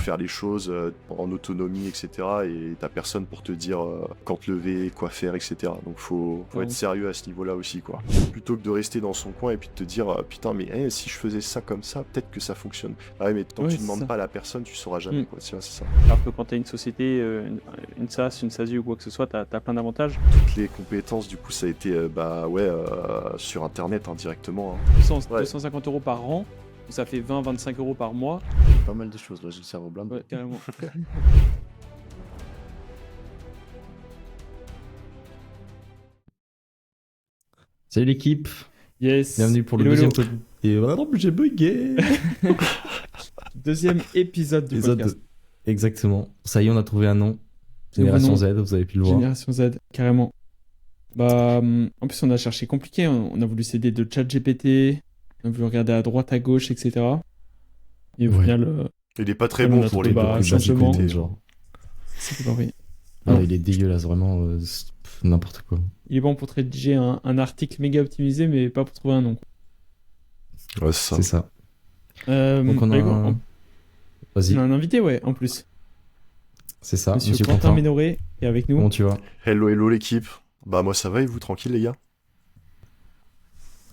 faire les choses en autonomie, etc. Et t'as personne pour te dire quand te lever, quoi faire, etc. Donc faut être sérieux à ce niveau-là aussi, quoi. Plutôt que de rester dans son coin et puis de te dire putain, mais si je faisais ça comme ça, peut-être que ça fonctionne. Ah ouais, mais tant que tu demandes pas à la personne, tu sauras jamais, quoi. C'est ça. Alors que quand t'as une société, une SaaS, une SASU ou quoi que ce soit, t'as plein d'avantages. Toutes les compétences, du coup, ça a été sur Internet directement. 250 € par an. Ça fait 20-25 € par mois. Pas mal de choses, là, j'ai le cerveau blindé. Ouais, carrément. Salut l'équipe. Yes. Bienvenue pour le deuxième podcast. Et vraiment, j'ai bugué. Deuxième épisode du podcast. Exactement. Ça y est, on a trouvé un nom. Génération Z, vous avez pu le voir. Génération Z, carrément. Bah, en plus, on a cherché compliqué. On a voulu s'aider de ChatGPT. On a voulu regarder à droite, à gauche, etc. Et au final... il est pas très bon pour les changements. Genre. C'est pas vrai. Ah, il est dégueulasse, vraiment. N'importe quoi. Il est bon pour te rédiger un article méga optimisé, mais pas pour trouver un nom. Ouais, c'est ça. Donc on a... Vas-y. On a un invité, ouais, en plus. C'est ça, Monsieur Quentin Ménoré est avec nous. Comment tu vas ? Hello l'équipe. Bah moi ça va et vous, tranquille les gars ?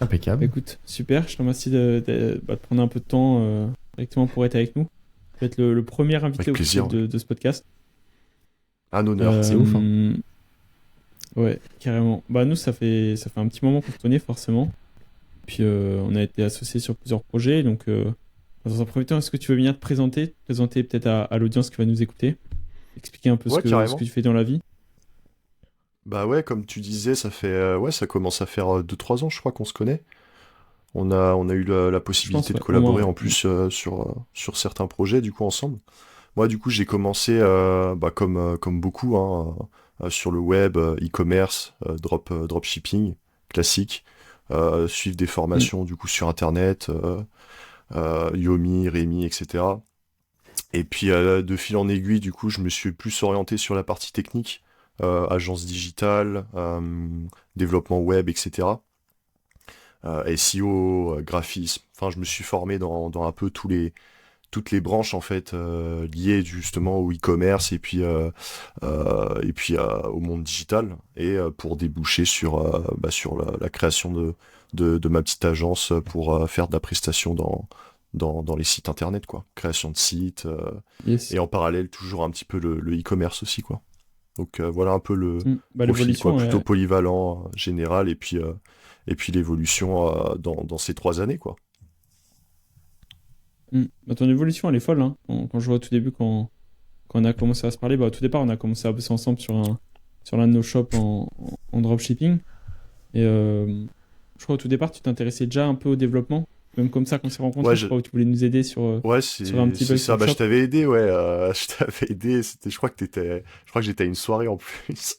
Impeccable. Écoute, super, je te remercie de prendre un peu de temps directement pour être avec nous. Tu vas être le premier invité officiel de ce podcast. Un honneur, c'est ouf. Hein. Ouais, carrément. Bah nous, ça fait un petit moment qu'on se connaît forcément. Puis on a été associés sur plusieurs projets. Donc dans un premier temps, est-ce que tu veux venir te présenter peut-être à l'audience qui va nous écouter, expliquer un peu ce que tu fais dans la vie? Bah ouais, comme tu disais, ça fait ça commence à faire 2-3 ans, je crois qu'on se connaît. On a eu la possibilité de collaborer en plus sur certains projets du coup ensemble. Moi du coup j'ai commencé comme beaucoup sur le web, e-commerce, dropshipping classique, suivre des formations du coup sur internet, Yomi, Rémi, etc. Et puis de fil en aiguille du coup je me suis plus orienté sur la partie technique. Agence digitale, développement web, etc. SEO, graphisme. Enfin, je me suis formé dans un peu toutes les branches en fait liées justement au e-commerce et puis au monde digital et pour déboucher sur la création de ma petite agence pour faire de la prestation dans les sites internet, quoi. Création de sites et en parallèle toujours un petit peu le e-commerce aussi, quoi. Donc voilà un peu le profil, quoi, plutôt polyvalent, général, et puis l'évolution dans ces 3 années, quoi. Bah, ton évolution, elle est folle, hein. Quand je vois au tout début, quand on a commencé à se parler, au tout départ, on a commencé à bosser ensemble sur l'un de nos shops en dropshipping. Et je crois au tout départ, tu t'intéressais déjà un peu au développement. Même comme ça, quand on s'est rencontrés, je crois que tu voulais nous aider sur un petit peu. Ça. Je t'avais aidé, je t'avais aidé. Je crois que j'étais à une soirée en plus.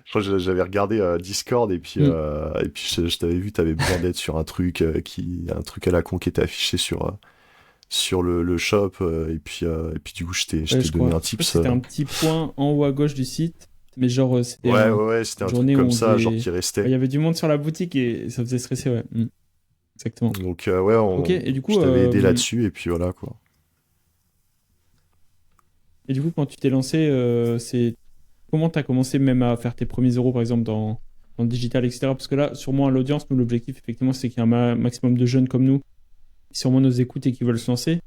Je crois que j'avais regardé Discord et puis je t'avais vu, t'avais besoin d'aide sur un truc un truc à la con qui était affiché sur le shop et puis du coup je t'ai donné un tips. C'était un petit point en haut à gauche du site. Mais genre, c'était c'était un truc comme ça, genre qui restait. Il y avait du monde sur la boutique et ça faisait stresser, ouais. Exactement. Donc, et du coup, je t'avais aidé là-dessus, et puis voilà, quoi. Et du coup, quand tu t'es lancé, comment t'as commencé même à faire tes premiers euros, par exemple, dans le digital, etc. Parce que là, sûrement à l'audience, nous, l'objectif, effectivement, c'est qu'il y ait un maximum de jeunes comme nous qui sûrement nous écoutent et qui veulent se lancer.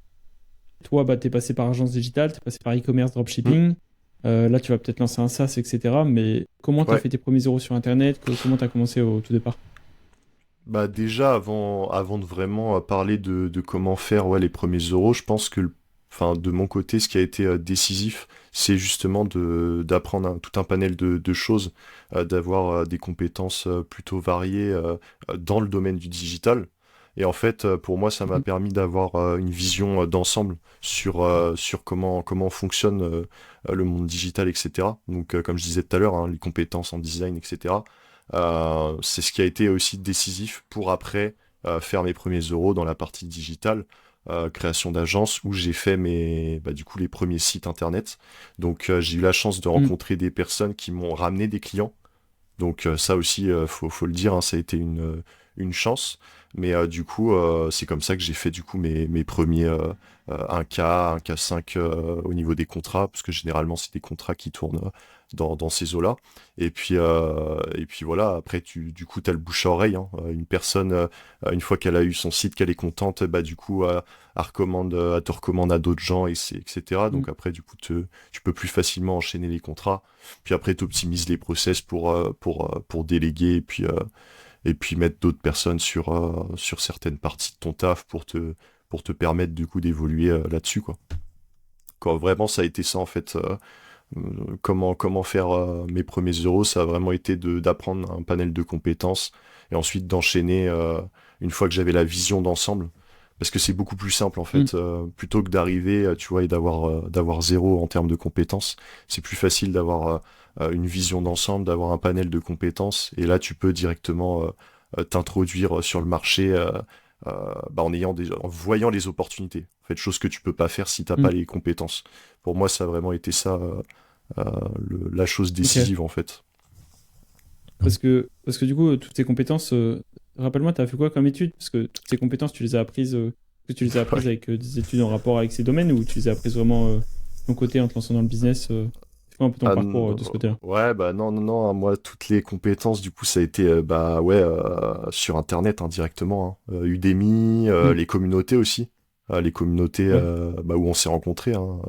Toi, t'es passé par agence digitale, t'es passé par e-commerce, dropshipping. Là, tu vas peut-être lancer un SaaS, etc. Mais comment t'as fait tes premiers euros sur Internet? Comment t'as commencé au tout départ? Bah déjà, avant de vraiment parler de comment faire les premiers euros, je pense que de mon côté, ce qui a été décisif, c'est justement d'apprendre tout un panel de choses, d'avoir des compétences plutôt variées dans le domaine du digital. Et en fait, pour moi, ça m'a permis d'avoir une vision d'ensemble sur comment fonctionne le monde digital, etc. Donc, comme je disais tout à l'heure, les compétences en design, etc. C'est ce qui a été aussi décisif pour après faire mes premiers euros dans la partie digitale, création d'agence, où j'ai fait les premiers sites internet. Donc j'ai eu la chance de rencontrer des personnes qui m'ont ramené des clients. Donc ça aussi, faut le dire, ça a été une chance. Mais du coup, c'est comme ça que j'ai fait du coup mes premiers 1K, 1K5 au niveau des contrats, parce que généralement c'est des contrats qui tournent dans ces eaux-là. Et puis voilà, après du coup t'as le bouche à oreille, hein. Une personne, une fois qu'elle a eu son site, qu'elle est contente, bah du coup elle te recommande à d'autres gens, etc. Mm. Donc après du coup tu peux plus facilement enchaîner les contrats. Puis après t'optimises les process pour déléguer, et puis mettre d'autres personnes sur certaines parties de ton taf pour te permettre du coup d'évoluer là-dessus, quoi. Quand vraiment ça a été ça en fait, comment faire mes premiers euros, ça a vraiment été d'apprendre un panel de compétences et ensuite d'enchaîner une fois que j'avais la vision d'ensemble. Parce que c'est beaucoup plus simple en Mm. fait, plutôt que d'arriver, tu vois, et d'avoir zéro en termes de compétences, c'est plus facile d'avoir une vision d'ensemble, d'avoir un panel de compétences, et là tu peux directement t'introduire sur le marché en voyant les opportunités. En fait, chose que tu peux pas faire si t'as Mm. pas les compétences. Pour moi, ça a vraiment été ça, euh, la chose Ok. décisive en fait. Parce que du coup, toutes ces compétences, rappelle-moi, tu as fait quoi comme études? Parce que toutes ces compétences, tu les as apprises, que tu les as apprises Ouais. avec des études en rapport avec ces domaines ou tu les as apprises vraiment de ton côté en te lançant dans le business? C'est quoi un peu ton Ah, parcours de ce côté-là? ouais, bah non, non, non, hein, moi, toutes les compétences, du coup, ça a été, bah ouais, sur Internet, hein, directement, hein. Udemy, Mm. les communautés aussi. Les communautés Ouais. bah, où on s'est rencontrés, hein,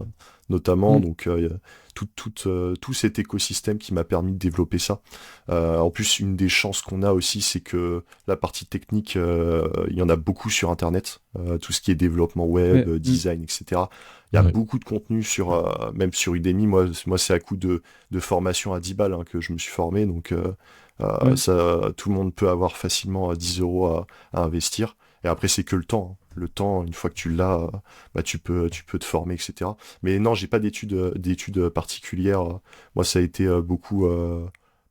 notamment. Mm. Donc, il y a tout cet écosystème qui m'a permis de développer ça. En plus, une des chances qu'on a aussi, c'est que la partie technique, il y en a beaucoup sur Internet. Tout ce qui est développement web, Ouais. Mm. design, etc. Il y a Ouais. beaucoup de contenu même sur Udemy. Moi c'est à coup de formation à 10 balles, hein, que je me suis formé. Donc, Ouais. ça, tout le monde peut avoir facilement 10 euros à investir. Et après, c'est que le temps, hein. Le temps, une fois que tu l'as, bah, tu peux te former, etc. Mais non, j'ai pas d'études particulières. Moi, ça a été beaucoup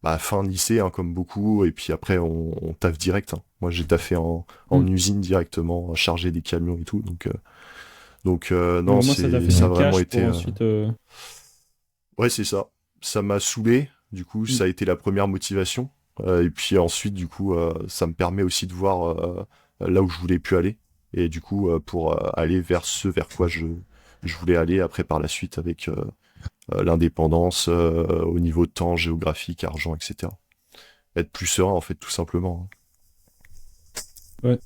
bah, fin de lycée, hein, comme beaucoup. Et puis après, on taffe direct, hein. Moi, j'ai taffé en Mm. usine directement, chargé des camions et tout. Donc Ouais, non, au moins, ça t'a fait ça du a vraiment cash pour été. ensuite. Ouais, c'est ça. Ça m'a saoulé. Du coup, Mm. ça a été la première motivation. Et puis ensuite, du coup, ça me permet aussi de voir là où je voulais plus aller. Et du coup, pour aller vers ce vers quoi je voulais aller après par la suite avec l'indépendance au niveau de temps, géographique, argent, etc. Être plus serein, en fait, tout simplement, hein. Ouais.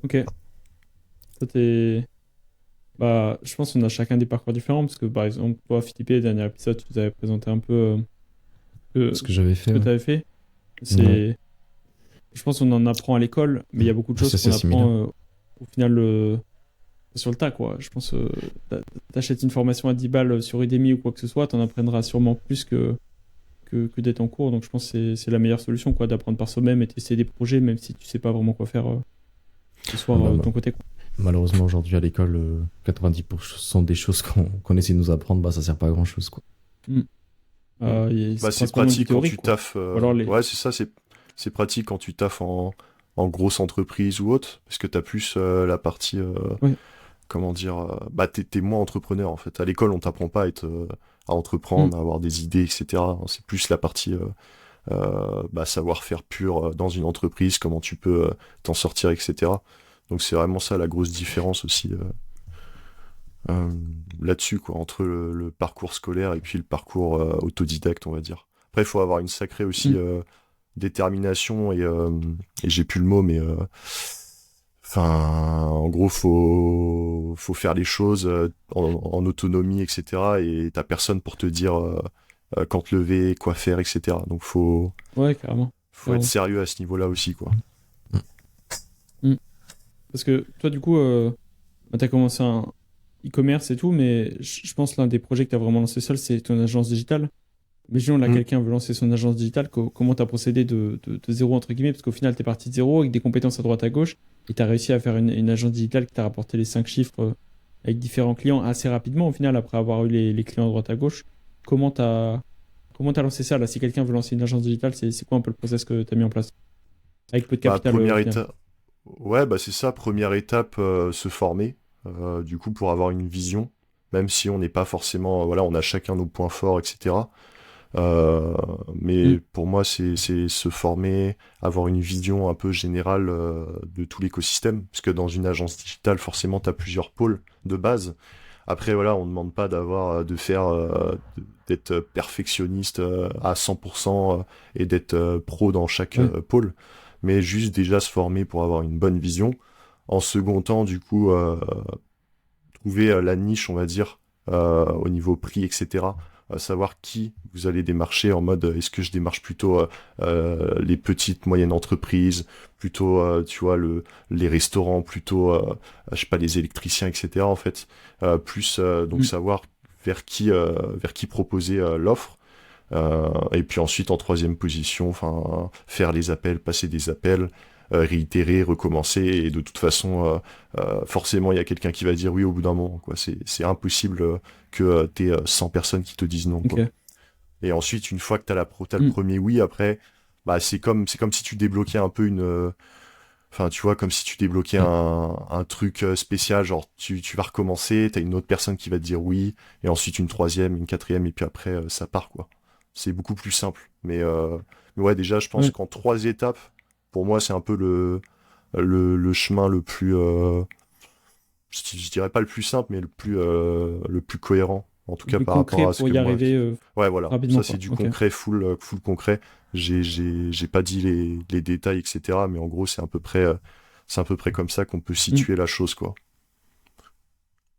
Ok. Toi, bah, je pense qu'on a chacun des parcours différents parce que par exemple, toi, Philippe, le dernier épisode, tu nous avais présenté un peu Ce que j'avais ce fait, que ouais. tu avais fait. Ouais. C'est, je pense qu'on en apprend à l'école, mais il y a beaucoup de choses C'est qu'on apprend similaire. au final sur le tas, quoi. Je pense t'achètes une formation à 10 balles sur Udemy ou quoi que ce soit, t'en apprendras sûrement plus que d'être en cours. Donc je pense que c'est la meilleure solution, quoi, d'apprendre par soi-même et tester des projets, même si tu sais pas vraiment quoi faire ce Ah soir bah, de ton côté, quoi. malheureusement, aujourd'hui, à l'école, 90% des choses qu'on essaie de nous apprendre, bah, ça sert pas à grand-chose, quoi. Mm. Mm. Bah, C'est c'est principalement du pratique quand théorique, tu quoi. taffes. Ou alors les. Ouais, c'est ça, c'est pratique quand tu taffes en grosse entreprise ou autre, parce que t'as plus la partie, Ouais. comment dire, bah t'es moins entrepreneur en fait. À l'école, on t'apprend pas à Mm. entreprendre, à avoir des idées, etc. C'est plus la partie bah, savoir-faire pur dans une entreprise, comment tu peux t'en sortir, etc. Donc c'est vraiment ça la grosse différence aussi euh, là-dessus, quoi, entre le parcours scolaire et puis le parcours autodidacte, on va dire. Après, il faut avoir une sacrée aussi Mm. détermination et j'ai plus le mot, mais enfin, en gros, faut faire les choses en autonomie, etc. Et t'as personne pour te dire quand te lever, quoi faire, etc. Donc Ouais, carrément. faut être Carrément. sérieux à ce niveau-là aussi, quoi. Mm. Parce que toi, du coup, bah, tu as commencé un e-commerce et tout, mais je pense que l'un des projets que tu as vraiment lancé seul, c'est ton agence digitale. Mais sinon, là, Mm. quelqu'un veut lancer son agence digitale, comment tu as procédé de zéro, entre guillemets, parce qu'au final, tu es parti de zéro avec des compétences à droite à gauche, et tu as réussi à faire une agence digitale qui t'a rapporté les 5 chiffres avec différents clients assez rapidement, au final, après avoir eu les clients à droite à gauche. Comment tu as, comment t'as lancé ça, là? Si quelqu'un veut lancer une agence digitale, c'est quoi un peu le process que tu as mis en place? Avec peu de Bah, capital au première final. étape, ouais, bah c'est ça, première étape, se former, du coup, pour avoir une vision, même si on n'est pas forcément, voilà, on a chacun nos points forts, etc. Mais pour moi, c'est se former, avoir une vision un peu générale de tout l'écosystème, parce que dans une agence digitale, forcément, tu as plusieurs pôles de base. Après, voilà, on ne demande pas d'être perfectionniste à 100% et d'être pro dans chaque Ouais. pôle, mais juste déjà se former pour avoir une bonne vision. En second temps, du coup, trouver la niche, on va dire, au niveau prix, etc. Savoir qui vous allez démarcher en mode est-ce que je démarche plutôt les petites, moyennes entreprises, plutôt, tu vois, les restaurants, plutôt, je sais pas, les électriciens, etc. En fait, plus donc Mm. savoir vers qui proposer l'offre. Et puis ensuite, en troisième position, enfin, faire les appels, passer des appels, réitérer, recommencer. Et de toute façon, forcément, il y a quelqu'un qui va dire oui au bout d'un moment, quoi. C'est impossible que t'aies 100 personnes qui te disent non, quoi. Ok. Et ensuite, une fois que t'as le Mm. premier oui, après, bah, c'est comme si tu débloquais un peu enfin, tu vois, comme si tu débloquais Ouais. un truc spécial, genre tu vas recommencer, t'as une autre personne qui va te dire oui, et ensuite une troisième, une quatrième, et puis après ça part, quoi. C'est beaucoup plus simple. Mais ouais, déjà, je pense Ouais. qu'en 3 étapes, pour moi, c'est un peu le chemin le plus, je dirais pas le plus simple, mais le plus cohérent, en tout Le cas plus par rapport concret à ce pour que y moi. arriver Ouais, voilà. rapidement, Ça, c'est quoi. du Ok. concret, full concret. J'ai pas dit les détails, etc. Mais en gros, c'est à peu près comme ça qu'on peut Mm. situer la chose, quoi.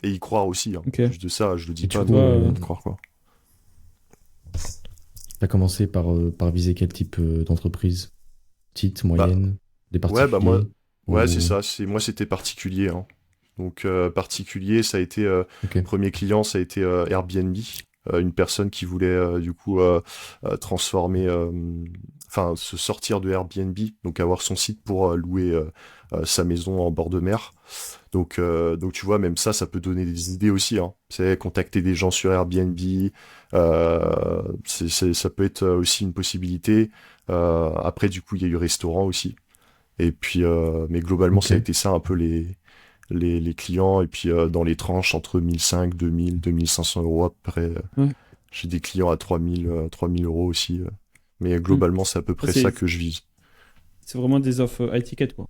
Et y croire aussi, hein. En Ok. plus de ça, je le dis Et du pas, coup, mais Toi, y croire, quoi. t'as commencé par viser quel type d'entreprise? Petite, Bah, moyenne, des ouais, bah moi, particuliers? ouais, c'est Ou... ça. Moi, c'était particulier, hein. Donc, particulier, ça a été, Ok, premier client, ça a été Airbnb. Une personne qui voulait, du coup, transformer, enfin, se sortir de Airbnb, donc avoir son site pour louer sa maison en bord de mer. Donc tu vois, même ça peut donner des idées aussi, hein. C'est contacter des gens sur Airbnb, ça peut être aussi une possibilité. Après, du coup, il y a eu restaurant aussi. Et puis, mais globalement, ok. ça a été ça un peu les clients. Et puis, dans les tranches entre 1500, 2000, 2500 euros. Après, ouais. j'ai des clients à 3000 euros aussi. Mais Mm. globalement, c'est à peu Ça, près ça que je vise. c'est vraiment des offres high ticket, quoi.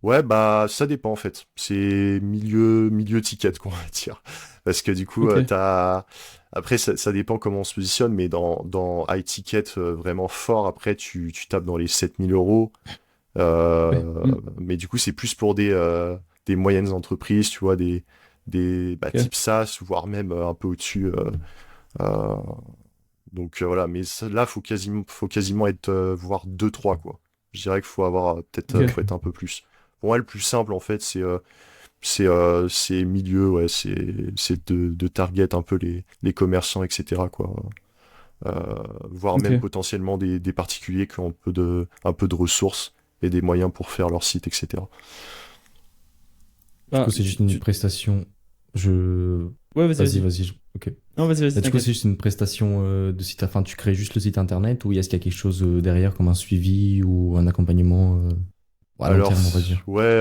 Ouais, bah ça dépend en fait. C'est milieu ticket qu'on va dire. Parce que du coup, Ok. après ça dépend comment on se positionne, mais dans high ticket vraiment fort, après tu tapes dans les 7000 euros. Ouais. Mm. Mais du coup, c'est plus pour des moyennes entreprises, tu vois, des Ok. type SaaS, voire même un peu au-dessus. Euh, voilà, mais là, faut quasiment être voire deux trois quoi. Je dirais qu'il faut avoir peut-être Ok. faut être un peu plus. Pour moi, le plus simple en fait, c'est milieu, ouais, c'est de target un peu les commerçants, etc. quoi. Voire même Ok. potentiellement des particuliers qui ont un peu de ressources et des moyens pour faire leur site, etc. Du Bah, coup, c'est juste une prestation. Je... Ouais, vas-y, Vas-y, vas-y. vas-y. Ok. Non, vas-y, vas-y, Bah, du coup, c'est t'inquiète. juste une prestation de site. Enfin, tu crées juste le site internet ou est-ce qu'il y a quelque chose derrière comme un suivi ou un accompagnement à long Alors, terme, on va dire? ouais,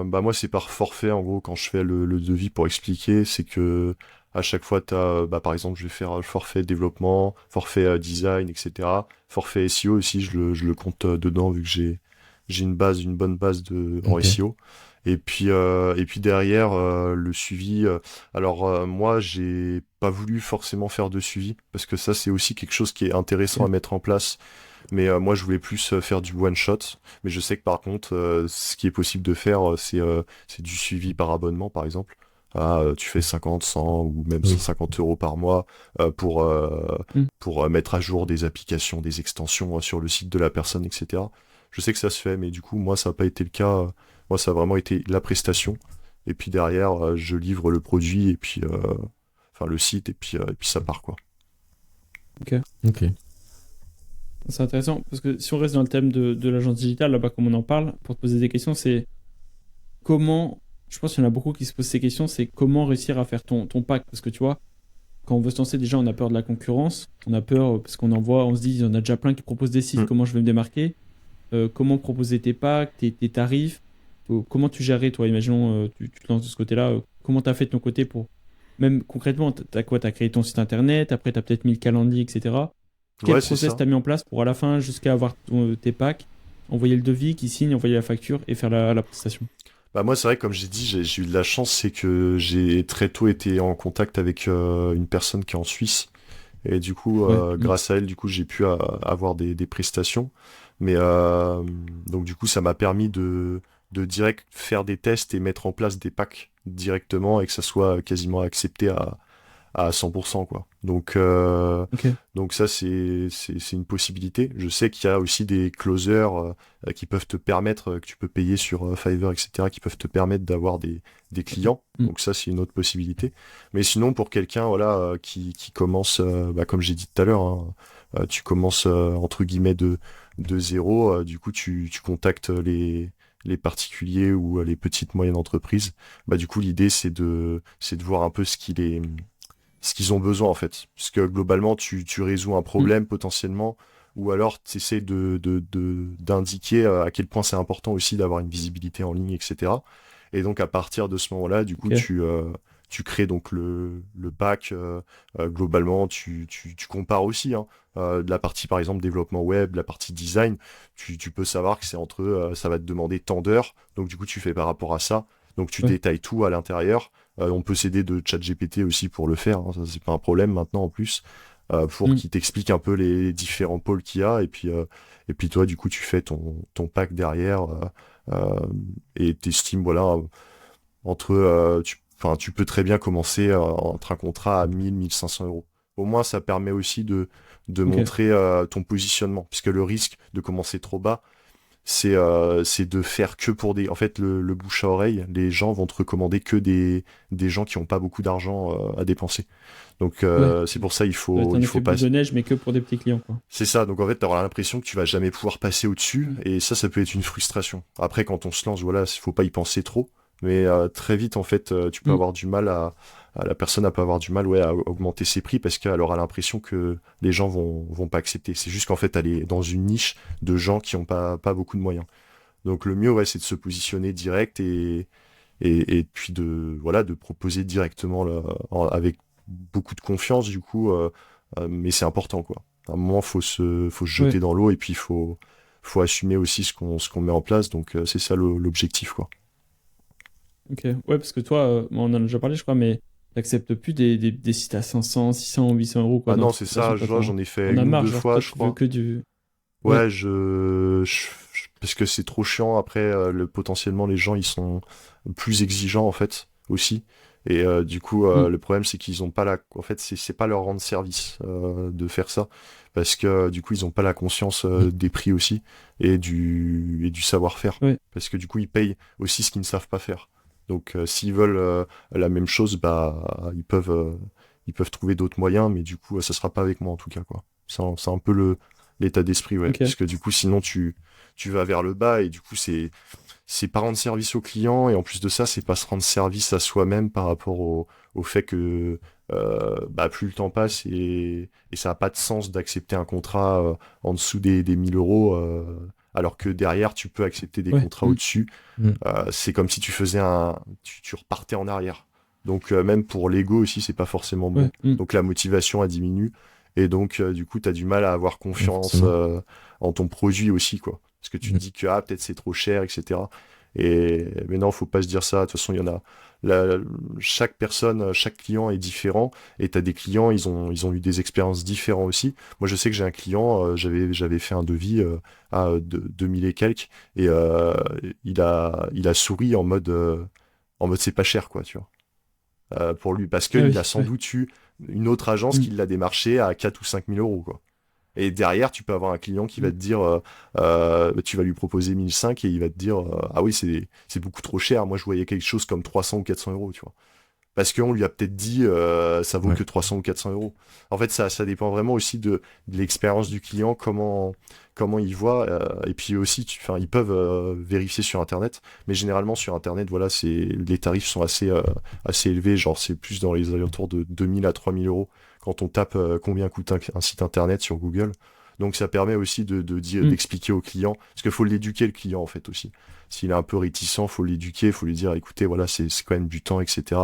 bah moi c'est par forfait en gros quand je fais le devis pour expliquer, c'est que à chaque fois t'as, bah par exemple je vais faire forfait développement, forfait design, etc. Forfait SEO aussi, je le compte dedans vu que j'ai une bonne base en Ok. SEO. Et puis derrière le suivi. Alors moi j'ai pas voulu forcément faire de suivi parce que ça c'est aussi quelque chose qui est intéressant à Ok. mettre en place. Mais moi, je voulais plus faire du one shot. Mais je sais que par contre, ce qui est possible de faire, c'est du suivi par abonnement, par exemple. Ah, tu fais 50, 100 ou même Oui. 150 euros par mois Mm. pour mettre à jour des applications, des extensions sur le site de la personne, etc. Je sais que ça se fait, mais du coup, moi, ça n'a pas été le cas. Moi, ça a vraiment été la prestation. Et puis derrière, je livre le produit et puis, enfin, le site et puis ça part, quoi. Ok. Ok. C'est intéressant parce que si on reste dans le thème de l'agence digitale, là-bas, comme on en parle, pour te poser des questions, c'est comment. Je pense qu'il y en a beaucoup qui se posent ces questions, c'est comment réussir à faire ton pack. Parce que tu vois, quand on veut se lancer, déjà, on a peur de la concurrence. On a peur parce qu'on en voit, on se dit, il y en a déjà plein qui proposent des sites, Mm. comment je vais me démarquer? Comment proposer tes packs, tes tarifs? Comment tu gérais, toi, imaginons, tu te lances de ce côté-là, comment tu as fait de ton côté pour même concrètement, t'as quoi? T'as créé ton site internet, après t'as peut-être mis le calendrier, etc. Quel Ouais, c'est process ça. t'as mis en place pour à la fin, jusqu'à avoir tes packs, envoyer le devis, qui signe, envoyer la facture et faire la prestation? Bah moi c'est vrai que comme j'ai dit j'ai eu de la chance, c'est que j'ai très tôt été en contact avec une personne qui est en Suisse et du coup Ouais. grâce à elle du coup j'ai pu avoir des prestations, mais donc du coup ça m'a permis de direct faire des tests et mettre en place des packs directement et que ça soit quasiment accepté à 100% quoi. Ok. Donc ça c'est une possibilité. Je sais qu'il y a aussi des closers qui peuvent te permettre, que tu peux payer sur Fiverr, etc., qui peuvent te permettre d'avoir des clients. Mm. Donc ça c'est une autre possibilité. Mais sinon pour quelqu'un voilà qui commence, bah, comme j'ai dit tout à l'heure, hein, tu commences entre guillemets de zéro, du coup tu contactes les particuliers ou les petites moyennes entreprises. Bah du coup l'idée c'est de voir un peu ce qu'ils ont besoin en fait. Parce que globalement, tu résous un Mm. problème potentiellement, ou alors tu essaies d'indiquer à quel point c'est important aussi d'avoir une visibilité en ligne, etc. Et donc à partir de ce moment-là, du coup, Ok. tu crées donc le pack. Globalement, tu compares aussi hein, de la partie par exemple développement web, de la partie design. Tu peux savoir que c'est entre ça va te demander tant d'heures, donc du coup tu fais par rapport à ça. Donc tu Ouais. détailles tout à l'intérieur. On peut s'aider de ChatGPT aussi pour le faire, hein, ça c'est pas un problème maintenant en plus, pour Mm. qu'il t'explique un peu les différents pôles qu'il y a, et puis toi du coup tu fais ton pack derrière, et t'estimes voilà, entre, enfin tu peux très bien commencer entre un contrat à 1000-1500 euros. Au moins ça permet aussi de Ok. montrer ton positionnement, puisque le risque de commencer trop bas, c'est de faire que pour des... En fait, le bouche à oreille, les gens vont te recommander que des gens qui n'ont pas beaucoup d'argent à dépenser. Donc, Ouais. c'est pour ça, Ça va être un il effet faut pas... boule de neige, mais que pour des petits clients, quoi. C'est ça, donc en fait, tu auras l'impression que tu vas jamais pouvoir passer au-dessus, et ça peut être une frustration. Après, quand on se lance, voilà, il faut pas y penser trop, mais très vite, en fait, tu peux Mm. avoir du mal la personne peut avoir du mal, ouais, à augmenter ses prix parce qu'elle aura l'impression que les gens vont pas accepter. C'est juste qu'en fait, elle est dans une niche de gens qui ont pas beaucoup de moyens. Donc le mieux, ouais, c'est de se positionner direct et puis de proposer directement là, avec beaucoup de confiance du coup, mais c'est important quoi. À un moment, faut se Ouais. jeter dans l'eau et puis faut assumer aussi ce qu'on met en place. Donc c'est ça l'objectif quoi. Ok. Ouais, parce que toi, on en a déjà parlé, je crois, mais t'acceptes plus des sites à 500, 600, 800 euros, quoi, Ah dans non, tes c'est ça. prestations, quoi. J'en ai fait T'en as une ou marre, deux genre, fois, toi, je tu veux crois. que du. Ouais. Ouais, parce que c'est trop chiant. Après, potentiellement, les gens, ils sont plus exigeants, en fait, aussi. Et du coup, Mm. le problème, c'est qu'ils ont pas en fait, c'est pas leur rendre service de faire ça. Parce que, du coup, ils ont pas la conscience des prix aussi et du savoir-faire. Ouais. Parce que, du coup, ils payent aussi ce qu'ils ne savent pas faire. Donc, s'ils veulent la même chose, bah, ils peuvent trouver d'autres moyens, mais du coup, ça sera pas avec moi, en tout cas, quoi. C'est un peu l'état d'esprit, ouais. Ok. Parce que du coup, sinon, tu vas vers le bas et du coup, c'est pas rendre service au client et en plus de ça, c'est pas se rendre service à soi-même par rapport au fait que bah, plus le temps passe et ça a pas de sens d'accepter un contrat en dessous des 1000 euros alors que derrière, tu peux accepter des Ouais. contrats Mm. au-dessus. Mm. C'est comme si tu faisais tu repartais en arrière. Donc même pour l'ego aussi, c'est pas forcément bon. Ouais. Mm. Donc la motivation elle diminue et donc du coup tu as du mal à avoir Ouais, confiance forcément. en ton produit aussi quoi. Parce que tu te Mm. dis que ah peut-être c'est trop cher etc. Mais non faut pas se dire ça. De toute façon il y en a chaque personne, chaque client est différent et tu as des clients ils ont eu des expériences différentes aussi. Moi je sais que j'ai un client j'avais fait un devis à 2000 et quelques et il a souri en mode c'est pas cher quoi tu vois. Pour lui parce Ah qu'il a oui. sans Ouais. doute eu une autre agence Mm. qui l'a démarché à 4 ou 5 000 euros quoi. Et derrière tu peux avoir un client qui va Mm. te dire tu vas lui proposer 1005 et il va te dire ah oui c'est beaucoup trop cher, moi je voyais quelque chose comme 300 ou 400 euros tu vois. Parce qu'on lui a peut-être dit ça vaut Ouais. que 300 ou 400 euros. En fait, ça dépend vraiment aussi de l'expérience du client, comment il voit. Et puis aussi, enfin, ils peuvent vérifier sur Internet. Mais généralement, sur Internet, voilà, les tarifs sont assez élevés. Genre, c'est plus dans les alentours de 2000 à 3000 euros quand on tape combien coûte un site Internet sur Google. Donc ça permet aussi d'expliquer au client, parce qu'il faut l'éduquer le client en fait aussi. S'il est un peu réticent, faut l'éduquer, faut lui dire, écoutez, voilà, c'est quand même du temps, etc.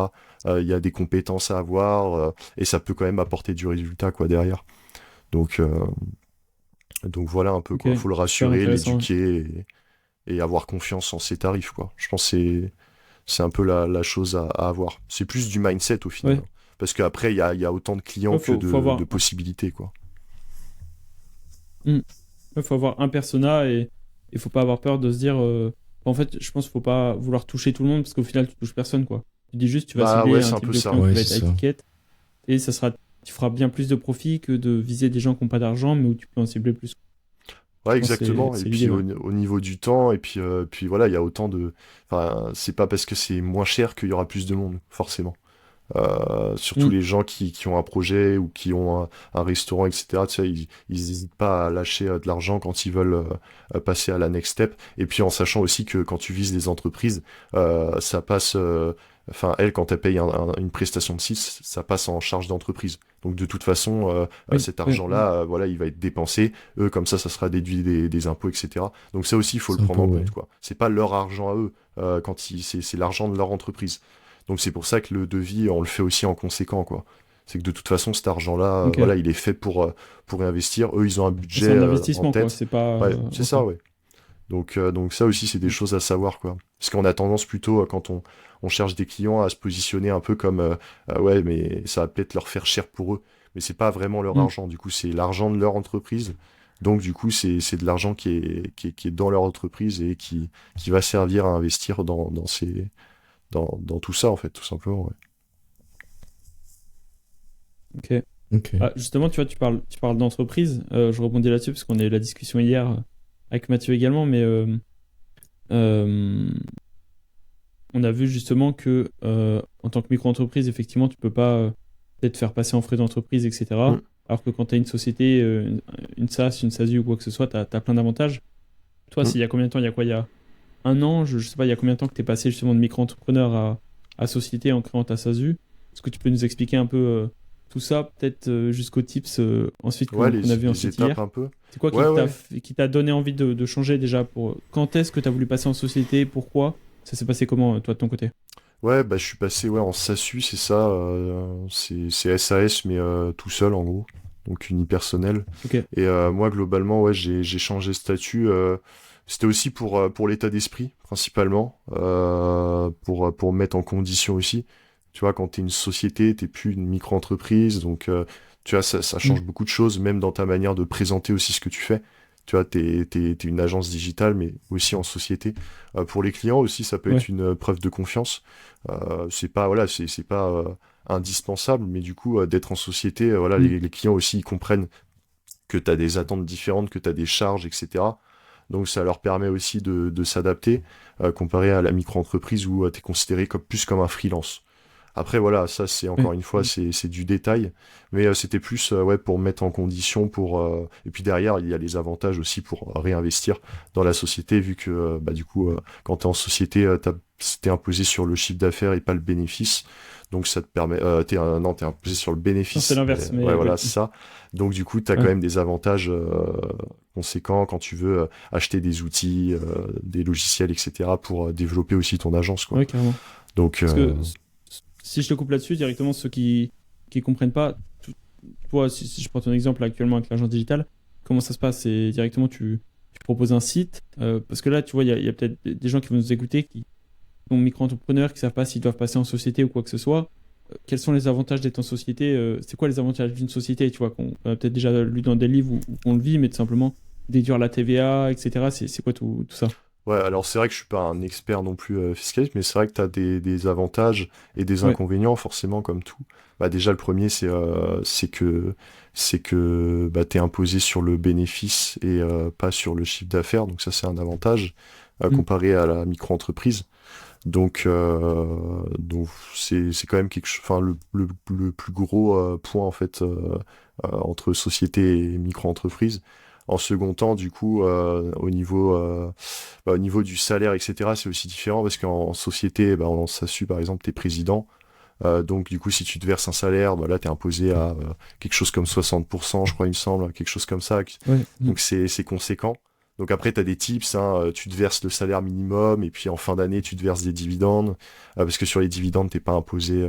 Il y a des compétences à avoir, et ça peut quand même apporter du résultat, quoi, derrière. Donc, euh, donc voilà un peu, Ok, quoi. Faut le super rassurer, intéressant. l'éduquer et avoir confiance en ses tarifs, quoi. Je pense que c'est un peu la chose à avoir. C'est plus du mindset au final, Ouais, hein. Parce qu'après, il y a autant de clients ouais, que faut de avoir, possibilités, quoi. Hmm. Ouais, faut avoir un persona et il faut pas avoir peur de se dire. En fait, je pense qu'il faut pas vouloir toucher tout le monde parce qu'au final, tu touches personne, quoi. Tu dis juste, tu vas Bah cibler ouais, un c'est un type peu de ça. client qui Ouais, va c'est être à ça. étiquette et tu feras bien plus de profit que de viser des gens qui n'ont pas d'argent, mais où tu peux en cibler plus. Ouais, Je pense que exactement. Et c'est puis l'idée, ouais. au niveau du temps, et puis voilà, il y a autant de. Enfin, c'est pas parce que c'est moins cher qu'il y aura plus de monde, forcément. Surtout Hmm. les gens qui ont un projet ou qui ont un restaurant, etc. Tu sais, ils n'hésitent pas à lâcher de l'argent quand ils veulent passer à la next step. Et puis en sachant aussi que quand tu vises des entreprises, ça passe. Enfin, elles, quand elles payent une prestation de 6, ça passe en charge d'entreprise. Donc de toute façon, Oui, cet oui, oui. argent-là, voilà, il va être dépensé. Eux, comme ça sera déduit des impôts, etc. Donc ça aussi, il faut le Sympa, prendre en ouais. compte, quoi. C'est pas leur argent à eux, c'est l'argent de leur entreprise. Donc c'est pour ça que le devis, on le fait aussi en conséquent, quoi. C'est que de toute façon, cet argent-là, Ok. voilà, il est fait pour investir. Eux, ils ont un C'est budget un en investissement, quoi. tête. C'est pas. Ouais, c'est Ok. ça, ouais. Donc ça aussi, c'est des Hmm. choses à savoir, quoi. Parce qu'on a tendance plutôt, quand on cherche des clients, à se positionner un peu comme, ouais, mais ça va peut-être leur faire cher pour eux. Mais c'est pas vraiment leur Hmm. argent. Du coup, c'est l'argent de leur entreprise. Donc du coup, c'est de l'argent qui est dans leur entreprise et qui va servir à investir dans tout ça, en fait, tout simplement, ouais. Ok. Ok. Ah, justement, tu vois, tu parles d'entreprise. Je rebondis là-dessus parce qu'on a eu la discussion hier avec Mathieu également, mais euh, on a vu justement que en tant que micro-entreprise, effectivement, tu peux pas peut-être faire passer en frais d'entreprise, etc. Mm. Alors que quand tu as une société, une SaaS, une SASU ou quoi que ce soit, tu as plein d'avantages. Toi, Mm. il y a combien de temps? Il y a quoi? Il y a un an? Je sais pas, il y a combien de temps que tu es passé justement de micro-entrepreneur à société en créant ta SASU? Est-ce que tu peux nous expliquer un peu tout ça, peut-être jusqu'aux tips ensuite Ouais, qu'on a vu les ensuite étapes hier? un peu. C'est quoi Ouais, ouais. qui t'a donné envie de changer déjà pour... Quand est-ce que tu as voulu passer en société? Pourquoi? Ça s'est passé comment, toi, de ton côté? Ouais, bah je suis passé ouais, en SASU, c'est ça. C'est SAS, mais tout seul en gros. Donc unipersonnel. Ok. Et moi, globalement, ouais, j'ai changé de statut. C'était aussi pour l'état d'esprit, principalement. Pour me mettre en condition aussi. Tu vois, quand t'es une société, t'es plus une micro-entreprise. Donc, tu vois, ça Hmm. change beaucoup de choses, même dans ta manière de présenter aussi ce que tu fais. Tu vois, t'es une agence digitale, mais aussi en société. Pour les clients aussi, ça peut Ouais. être une preuve de confiance. C'est pas, voilà, c'est pas indispensable, mais du coup, d'être en société, voilà, Hmm. les clients aussi, ils comprennent que tu as des attentes différentes, que tu as des charges, etc. Donc ça leur permet aussi de s'adapter, comparé à la micro-entreprise où tu es considéré plus comme un freelance. Après voilà, ça c'est encore Ouais. une fois c'est du détail, mais c'était plus ouais pour me mettre en condition et puis derrière il y a les avantages aussi pour réinvestir dans la société vu que bah du coup quand tu es en société t'es imposé sur le chiffre d'affaires et pas le bénéfice. Donc ça te permet non, t'es imposé sur le Non, c'est bénéfice. l'inverse, Ouais mais voilà, oui. c'est ça. Donc du coup, tu as quand Ouais. même des avantages conséquents quand tu veux acheter des outils, des logiciels, etc. pour développer aussi ton agence, quoi. Ouais, carrément. Donc, Parce que si je te coupe là-dessus, directement, ceux qui comprennent pas, toi, si je prends ton exemple là, actuellement avec l'agence digitale, comment ça se passe? C'est directement, tu proposes un site, parce que là, tu vois, il y a peut-être des gens qui vont nous écouter, qui sont micro-entrepreneurs, qui savent pas s'ils doivent passer en société ou quoi que ce soit. Quels sont les avantages d'être en société? C'est quoi les avantages d'une société, tu vois, qu'on a peut-être déjà lu dans des livres ou qu'on le vit, mais tout simplement déduire la TVA, etc. C'est quoi tout ça? ouais, alors c'est vrai que je suis pas un expert non plus fiscaliste, mais c'est vrai que tu as des avantages et des Ouais. inconvénients, forcément, comme tout. Bah, déjà, le premier, c'est que bah, tu es imposé sur le bénéfice et pas sur le chiffre d'affaires. Donc ça, c'est un avantage Mm. comparé à la micro-entreprise. Donc c'est quand même quelque chose, enfin le plus gros point en fait entre société et micro-entreprise. En second temps, du coup, au niveau du salaire, etc., c'est aussi différent parce qu'en société, bah, en SASU, par exemple, t'es président. Donc du coup, si tu te verses un salaire, bah, là, t'es imposé à quelque chose comme 60%, je crois, il me semble, quelque chose comme ça. Ouais. Donc c'est conséquent. Donc après, tu as des tips, hein, tu te verses le salaire minimum et puis en fin d'année, tu te verses des dividendes parce que sur les dividendes, t'es pas imposé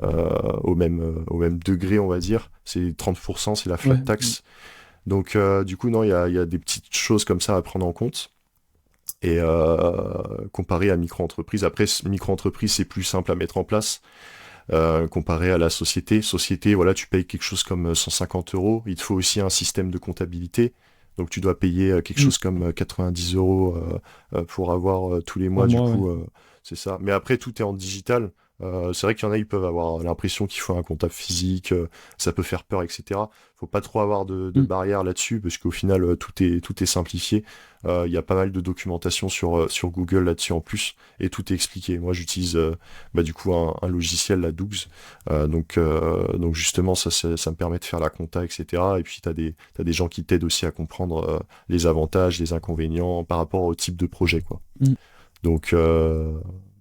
au même degré, on va dire. C'est 30%, c'est la flat Ouais. tax. Donc du coup, non, il y a des petites choses comme ça à prendre en compte. Et comparé à micro-entreprise, après, micro-entreprise, c'est plus simple à mettre en place. Comparé à la société. Société, voilà, tu payes quelque chose comme 150 euros. Il te faut aussi un système de comptabilité. Donc tu dois payer quelque chose comme 90 euros pour avoir tous les mois, Par du mois, coup, c'est ça. Mais après, tout est en digital. C'est vrai qu'il y en a, ils peuvent avoir l'impression qu'il faut un comptable physique, ça peut faire peur, etc. Faut pas trop avoir de barrières là-dessus, parce qu'au final, tout est simplifié. Il y a pas mal de documentation sur Google là-dessus en plus, et tout est expliqué. Moi, j'utilise du coup un logiciel, la Dougs. Donc justement, ça me permet de faire la compta, etc. Et puis, t'as des gens qui t'aident aussi à comprendre les avantages, les inconvénients par rapport au type de projet, quoi. Donc,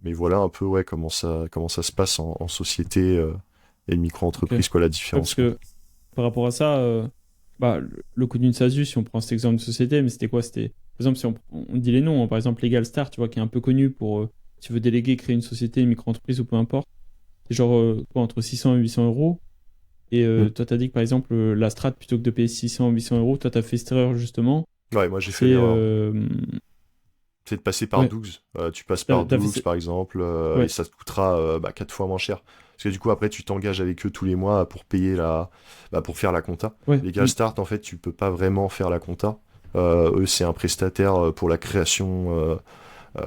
mais voilà un peu ouais comment ça se passe en société et micro-entreprise, quoi, la Ouais, différence. parce que par rapport à ça, le coût d'une SASU, si on prend cet exemple de société, mais c'était quoi? C'était, par exemple, si on dit les noms, hein, par exemple, Legal Star, tu vois, qui est un peu connu pour, si tu veux déléguer, créer une société, une micro-entreprise ou peu importe, c'est genre quoi, entre 600 et 800 euros. Et toi, t'as dit que par exemple, la strat, plutôt que de payer 600 ou 800 euros, toi, t'as fait cette erreur justement. Ouais, moi j'ai fait C'est. l'erreur. C'est de passer par Ouais, 12. Tu passes par t'as fait 12 par exemple, et ouais, ça te coûtera 4 fois moins cher. Parce que du coup après tu t'engages avec eux tous les mois pour payer pour faire la compta. ouais, Legal Start, en fait, tu peux pas vraiment faire la compta. Eux, c'est un prestataire pour la création,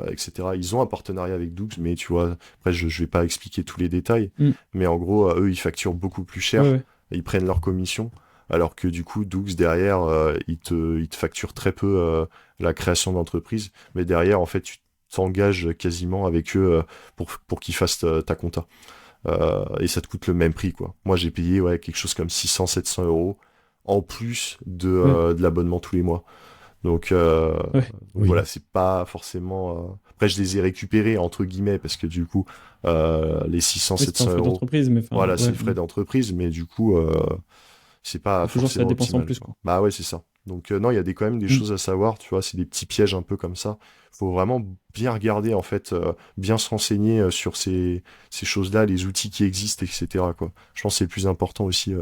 etc. Ils ont un partenariat avec Dougs, mais tu vois, après je vais pas expliquer tous les détails, mais en gros, eux, ils facturent beaucoup plus cher, ouais. ils prennent leur commission, alors que du coup, Dougs, derrière, ils te facturent très peu la création d'entreprise, mais derrière, en fait, tu t'engages quasiment avec eux pour qu'ils fassent ta compta. Et ça te coûte le même prix, quoi. Moi, j'ai payé quelque chose comme 600-700 euros en plus de l'abonnement tous les mois. Donc, Ouais. Oui. voilà, c'est pas forcément. Après, je les ai récupérés entre guillemets parce que du coup, les Ouais, c'était 600-700 un frais euros, d'entreprise, mais enfin, voilà, c'est ouais, le frais d'entreprise, mais du coup, c'est pas toujours ça forcément dépense en optimal, plus, quoi. quoi. Bah ouais, c'est ça. Donc non, il y a quand même des choses à savoir, tu vois, c'est des petits pièges un peu comme ça. Faut vraiment bien regarder en fait, bien se renseigner sur ces choses-là, les outils qui existent, etc., quoi. Je pense que c'est le plus important aussi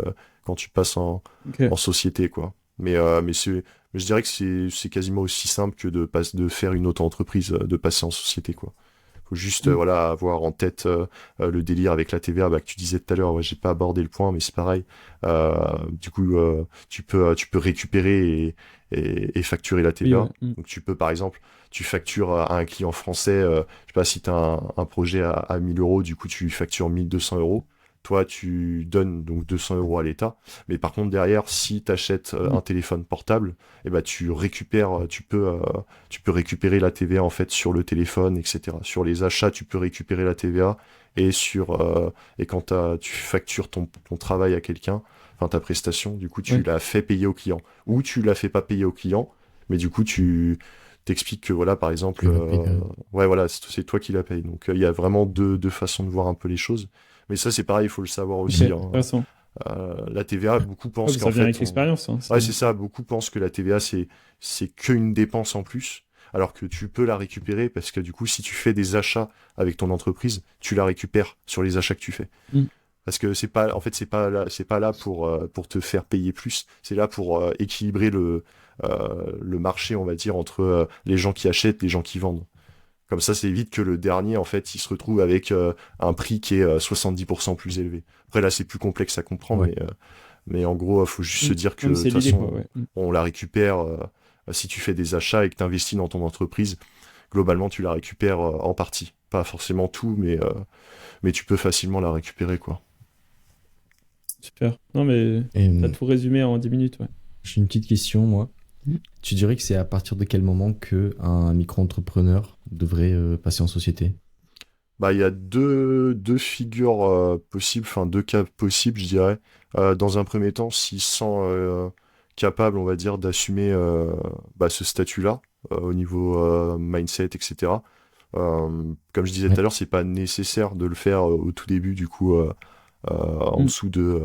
quand tu passes Ok. en société, quoi. Mais je dirais que c'est quasiment aussi simple que de faire une auto-entreprise, de passer en société, quoi. Faut juste voilà, avoir en tête le délire avec la TVA que tu disais tout à l'heure. Ouais, j'ai pas abordé le point, mais c'est pareil. Du coup, tu peux récupérer et facturer la Oui, TVA. ouais. Donc tu peux, par exemple, tu factures à un client français, je sais pas, si tu as un projet à 1000 euros, du coup tu lui factures 1200 euros. Toi, tu donnes donc 200 euros à l'État. Mais par contre, derrière, si tu achètes un téléphone portable, eh ben, tu peux récupérer la TVA en fait sur le téléphone, etc. Sur les achats, tu peux récupérer la TVA et quand tu factures ton travail à quelqu'un, enfin ta prestation, du coup tu Ouais. la fais payer au client ou tu la fais pas payer au client, mais du coup tu t'expliques que voilà par Tu exemple, lui payes quand même. ouais voilà c'est toi qui la payes. Donc il y a vraiment deux façons de voir un peu les choses. Mais ça c'est pareil, il faut le savoir Ok, aussi, hein. intéressant. La TVA, beaucoup Ouais, pensent bah, qu'en ça vient avec fait l'expérience, hein, ouais, c'est ça. Beaucoup pensent que la TVA, c'est qu'une dépense en plus, alors que tu peux la récupérer parce que du coup, si tu fais des achats avec ton entreprise, tu la récupères sur les achats que tu fais. Mm. Parce que c'est pas là pour te faire payer plus. C'est là pour équilibrer le marché, on va dire, entre les gens qui achètent et les gens qui vendent. Comme ça évite que le dernier, en fait, il se retrouve avec un prix qui est 70% plus élevé. Après, là, c'est plus complexe à comprendre, Ouais. mais en gros, il faut juste se dire que Non, mais de c'est toute l'idée, quoi, façon, ouais. on la récupère. Si tu fais des achats et que tu investis dans ton entreprise, globalement, tu la récupères en partie. Pas forcément tout, mais tu peux facilement la récupérer, quoi. Super. Non, mais Et t'as tout résumé en 10 minutes, ouais. j'ai une petite question, moi. Tu dirais que c'est à partir de quel moment que un micro-entrepreneur devrait passer en société? Bah, il y a deux figures possibles, enfin deux cas possibles, je dirais. Dans un premier temps, s'il se sent capable, on va dire, d'assumer ce statut-là au niveau mindset, etc. Comme je disais tout à l'heure, c'est pas nécessaire de le faire au tout début, du coup, en Mm. dessous de.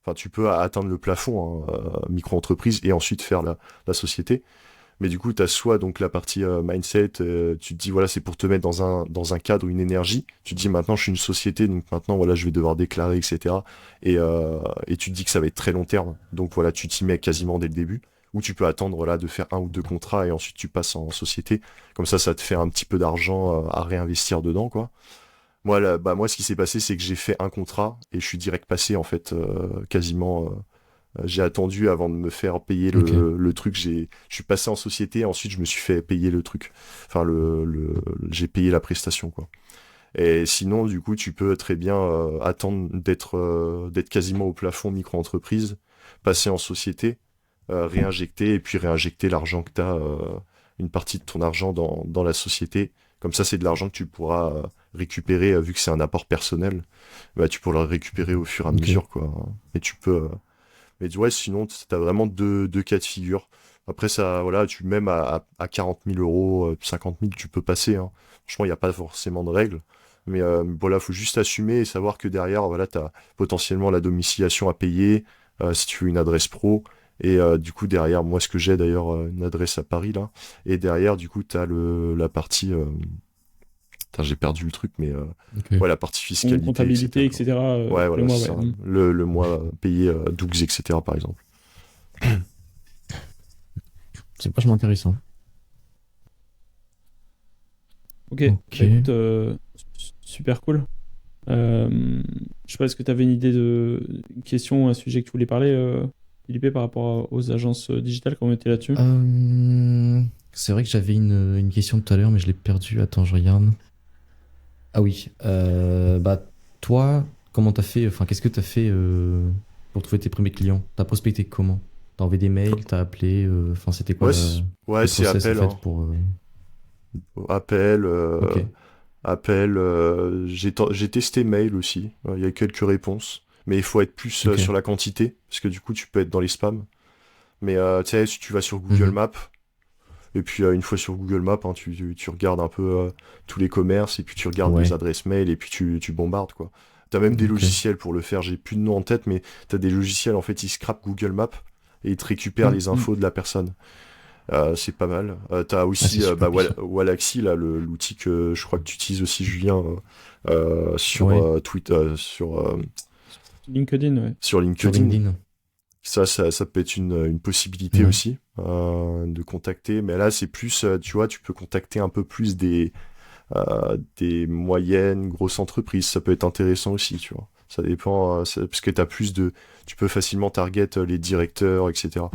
Enfin, tu peux atteindre le plafond, hein, micro-entreprise, et ensuite faire la société. Mais du coup, tu as soit donc la partie mindset, tu te dis voilà, c'est pour te mettre dans un cadre, une énergie. Tu te dis maintenant je suis une société, donc maintenant voilà, je vais devoir déclarer, etc. Et tu te dis que ça va être très long terme. Donc voilà, tu t'y mets quasiment dès le début. Ou tu peux attendre là de faire 1 ou 2 contrats et ensuite tu passes en société. Comme ça te fait un petit peu d'argent à réinvestir dedans, quoi. Moi, moi, ce qui s'est passé, c'est que j'ai fait un contrat et je suis direct passé en fait, quasiment. J'ai attendu avant de me faire payer Ok. le truc. Je suis passé en société, ensuite je me suis fait payer le truc. Enfin, j'ai payé la prestation, quoi. Et sinon, du coup, tu peux très bien attendre d'être quasiment au plafond micro-entreprise, passer en société, réinjecter, et puis réinjecter l'argent que tu as, une partie de ton argent dans la société. Comme ça, c'est de l'argent que tu pourras récupérer, vu que c'est un apport personnel. Bah, tu pourras le récupérer au fur et à Ok. mesure, quoi. Et tu peux. Mais ouais, sinon, t'as vraiment deux cas de figure. Après, ça, voilà, même à 40 000 euros, 50 000, tu peux passer, hein. Franchement, il n'y a pas forcément de règles. Mais voilà, faut juste assumer et savoir que derrière, voilà, t'as potentiellement la domiciliation à payer, si tu veux une adresse pro. Et du coup, derrière, moi, ce que j'ai d'ailleurs, une adresse à Paris, là. Et derrière, du coup, t'as la partie. Putain, j'ai perdu le truc, mais Ok. ouais, la partie fiscalité, Comptabilité, etc., quoi. etc. Ouais, Tous les voilà, mois, c'est ouais. ça. Mm. Le mois payé 12, etc., par exemple. C'est vachement intéressant. Ok, Ok. bah écoute, super cool. Je sais pas, est-ce que tu avais une idée une question, un sujet que tu voulais parler, Philippe, par rapport aux agences digitales, quand on était là-dessus? C'est vrai que j'avais une question tout à l'heure, mais je l'ai perdue. Attends, je regarde. Ah oui. Bah, toi, comment t'as fait, enfin, qu'est-ce que t'as fait pour trouver tes premiers clients? T'as prospecté comment? T'as envoyé des mails, t'as appelé, enfin, c'était quoi Ouais, ouais, le c'est process en appel, fait hein. pour. Appel, Ok, appel. J'ai testé mail aussi. Il y a quelques réponses. Mais il faut être plus ok. sur la quantité, parce que du coup, tu peux être dans les spams. Mais tu sais, si tu vas sur Google Mhm. Maps, et puis une fois sur Google Maps, hein, tu regardes un peu tous les commerces, et puis tu regardes les Ouais, adresses mail, et puis tu bombardes, quoi. T'as même des ok. logiciels pour le faire, j'ai plus de nom en tête, mais t'as des logiciels, en fait, ils scrapent Google Maps, et ils te récupèrent Mm, les mm. infos de la personne. C'est pas mal. T'as Ah, c'est aussi super puissant. Wallaxy, là, l'outil que je crois que tu utilises aussi, Julien, sur Ouais, Twitter, LinkedIn, ouais. sur sur LinkedIn. LinkedIn. Ça peut être une possibilité Ouais, aussi, de contacter. Mais là, c'est plus, tu vois, tu peux contacter un peu plus des moyennes, grosses entreprises. Ça peut être intéressant aussi, tu vois. Ça dépend, parce que tu peux facilement target les directeurs, etc.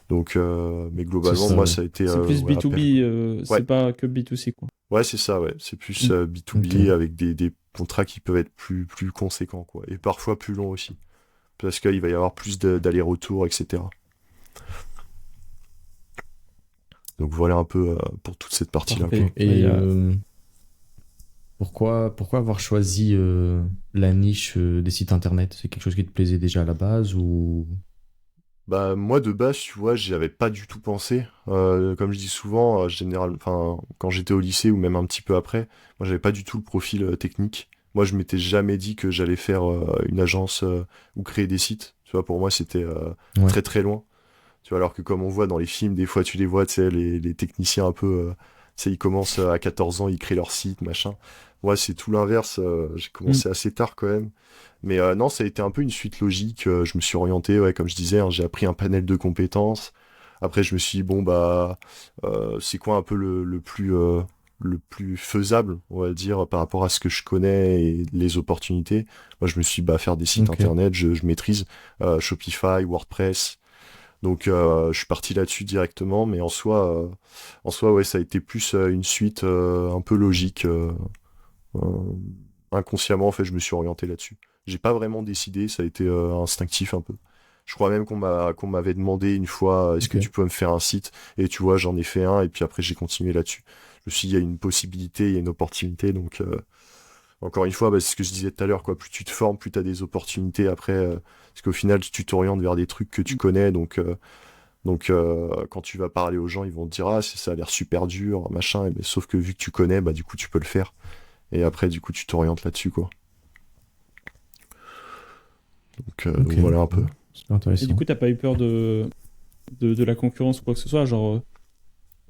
Donc, mais c'est globalement, ça, moi, ouais. ça a été C'est plus ouais, B2B, appel, quoi. c'est Ouais, pas que B2C, quoi. ouais, c'est ça, ouais. C'est plus Mm. Ok. B2B avec des contrats qui peuvent être plus conséquents, quoi. Et parfois plus longs aussi. Parce qu'il va y avoir plus d'allers-retours, etc. Donc voilà un peu pour toute cette partie-là, Ok. quoi. Parfait. Bah, Et pourquoi avoir choisi la niche des sites internet? C'est quelque chose qui te plaisait déjà à la base ou... Bah moi de base, tu vois, j'y avais pas du tout pensé. Comme je dis souvent, enfin quand j'étais au lycée ou même un petit peu après, moi j'avais pas du tout le profil technique. Moi je m'étais jamais dit que j'allais faire une agence ou créer des sites. Tu vois, pour moi c'était Ouais, très très loin. Tu vois, alors que comme on voit dans les films, des fois tu les vois, tu sais, les techniciens un peu, tu sais, ils commencent à 14 ans, ils créent leur site, machin. Moi c'est tout l'inverse. J'ai mm. commencé assez tard quand même. Mais non, ça a été un peu une suite logique. Je me suis orienté, ouais, comme je disais, hein, j'ai appris un panel de compétences. Après, je me suis dit, bon, bah, c'est quoi un peu le plus faisable, on va dire, par rapport à ce que je connais et les opportunités. Moi, je me suis dit, bah, faire des sites ok. internet, je maîtrise Shopify, WordPress. Donc, je suis parti là-dessus directement, mais en soi, ouais, ça a été plus une suite un peu logique. Euh, Inconsciemment, en fait, je me suis orienté là-dessus. J'ai pas vraiment décidé, ça a été instinctif un peu. Je crois même qu'on m'avait demandé une fois, est-ce Ok. que tu peux me faire un site? Et tu vois, j'en ai fait un, et puis après, j'ai continué là-dessus. Je me suis dit, il y a une possibilité, il y a une opportunité, donc encore une fois, bah, c'est ce que je disais tout à l'heure, quoi. Plus tu te formes, plus tu as des opportunités après, parce qu'au final, tu t'orientes vers des trucs que tu connais, donc Donc quand tu vas parler aux gens, ils vont te dire ah ça a l'air super dur, machin, mais sauf que vu que tu connais, bah du coup tu peux le faire. Et après du coup tu t'orientes là-dessus quoi. Donc Ok, voilà un peu. super Et du intéressant. coup, t'as pas eu peur de la concurrence ou quoi que ce soit? Genre,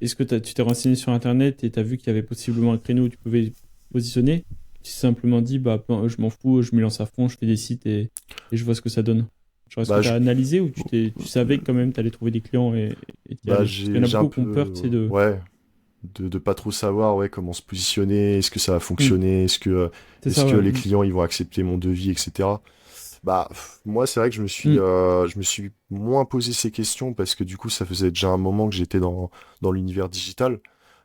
est-ce que tu t'es renseigné sur Internet et t'as vu qu'il y avait possiblement un créneau où tu pouvais positionner? Tu t'es simplement dit, bah, je m'en fous, je m'y lance à fond, je fais des sites et je vois ce que ça donne. Genre, est-ce que Bah tu je as analysé ou tu savais que quand même tu allais trouver des clients et t'y bah allais? Parce qu'il y en a j'ai un beaucoup qui ont peur, peu c'est de. ouais de pas trop savoir ouais comment se positionner, est-ce que ça va Hmm, fonctionner, c'est est-ce ça, que ouais. les Hmm. clients ils vont accepter mon devis, etc. Bah, moi, c'est vrai que Hmm, je me suis moins posé ces questions parce que du coup, ça faisait déjà un moment que j'étais dans l'univers digital.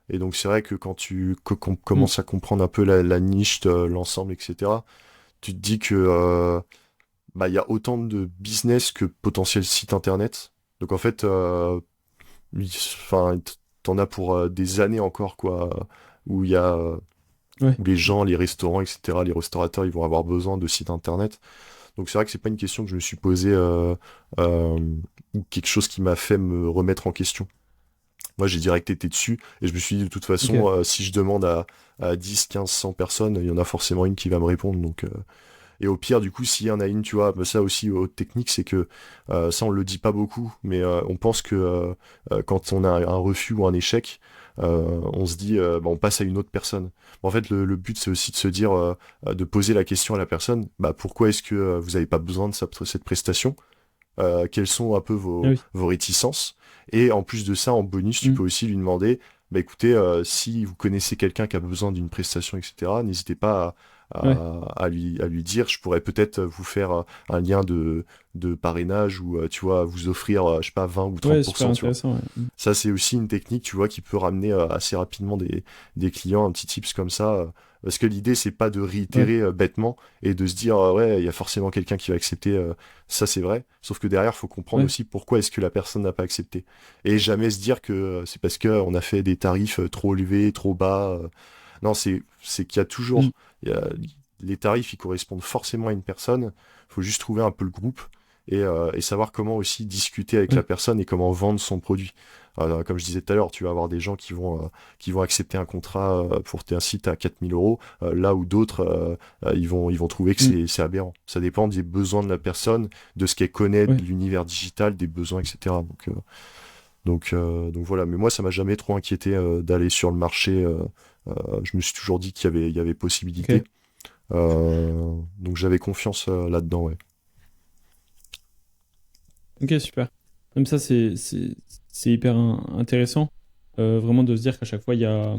Et donc, c'est vrai que quand qu'on hmm. commence à comprendre un peu la niche, l'ensemble, etc., tu te dis que, bah, il y a autant de business que potentiel site internet. Donc, en fait, enfin, t'en as pour des années encore, quoi, où il y a, Ouais, où les gens, les restaurants, etc., les restaurateurs, ils vont avoir besoin de sites internet. Donc c'est vrai que c'est pas une question que je me suis posée euh, ou quelque chose qui m'a fait me remettre en question. Moi j'ai direct été dessus et je me suis dit de toute façon ok. si je demande à 10, 15, 100 personnes, il y en a forcément une qui va me répondre. Donc, et au pire du coup s'il y en a une, tu vois, bah, ça aussi haute technique c'est que ça on le dit pas beaucoup mais on pense que quand on a un refus ou un échec on se dit bah, on passe à une autre personne. En fait le but c'est aussi de se dire de poser la question à la personne, bah pourquoi est-ce que vous n'avez pas besoin de cette prestation, quelles sont un peu Ah oui. vos réticences, et en plus de ça, en bonus, tu Hmm, peux aussi lui demander, bah écoutez, si vous connaissez quelqu'un qui a besoin d'une prestation, etc., n'hésitez pas ouais, à lui dire, je pourrais peut-être vous faire un lien de parrainage ou, tu vois, vous offrir, je sais pas, 20 ou ouais, super 30%, tu vois. intéressant. Ouais. Hmm. Ça, c'est aussi une technique, tu vois, qui peut ramener assez rapidement des clients, un petit tips comme ça. Parce que l'idée, c'est pas de Ouais, réitérer bêtement et de se dire, ouais, il y a forcément quelqu'un qui va accepter. Ça, c'est vrai. Sauf que derrière, faut comprendre ouais, aussi pourquoi est-ce que la personne n'a pas accepté. Et jamais se dire que c'est parce que on a fait des tarifs trop élevés, trop bas. Non, c'est qu'il y a hmm, toujours, les tarifs, ils correspondent forcément à une personne. Faut juste trouver un peu le groupe et savoir comment aussi discuter avec la ouais, personne et comment vendre son produit. Comme je disais tout à l'heure, tu vas avoir des gens qui vont accepter un contrat pour un site à 4 000 euros, là où d'autres, ils vont trouver que hmm, c'est aberrant. Ça dépend des besoins de la personne, de ce qu'elle connaît, de ouais. l'univers digital, des besoins, etc. Donc voilà. Mais moi, ça m'a jamais trop inquiété d'aller sur le marché. Je me suis toujours dit il y avait possibilité. Ok, Donc j'avais confiance là-dedans, ouais. ok, super. Comme ça, c'est hyper intéressant. Vraiment de se dire qu'à chaque fois, il y a.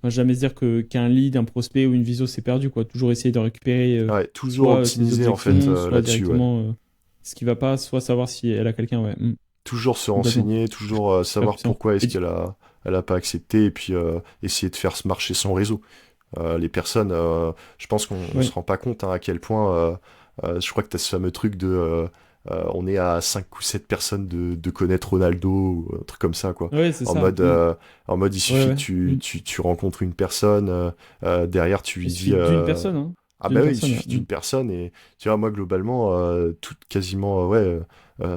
Enfin, jamais se dire qu'un lead, un prospect ou une viso, c'est perdu, quoi. Toujours essayer de récupérer Ouais, toujours soit ses optimiser en fait objections, soit là-dessus, ouais. directement ce qui va pas, soit savoir si elle a quelqu'un, ouais. Hmm, Toujours se complètement. renseigner, toujours Super savoir puissant. pourquoi est-ce Et elle a pas accepté, et puis essayer de faire marcher son réseau. Les personnes, je pense qu'on se ouais, rend pas compte hein, à quel point, je crois que tu as ce fameux truc de, on est à 5 ou 7 personnes de connaître Ronaldo, ou un truc comme ça, quoi. ouais, c'est En ça. mode, Hmm. il Ouais, suffit que ouais. Hmm. tu rencontres une personne, derrière tu Il lui dis, suffit d'une personne, hein. ah D'une bah oui, il personne, ouais. suffit d'une personne, et tu vois, moi globalement, quasiment, ouais,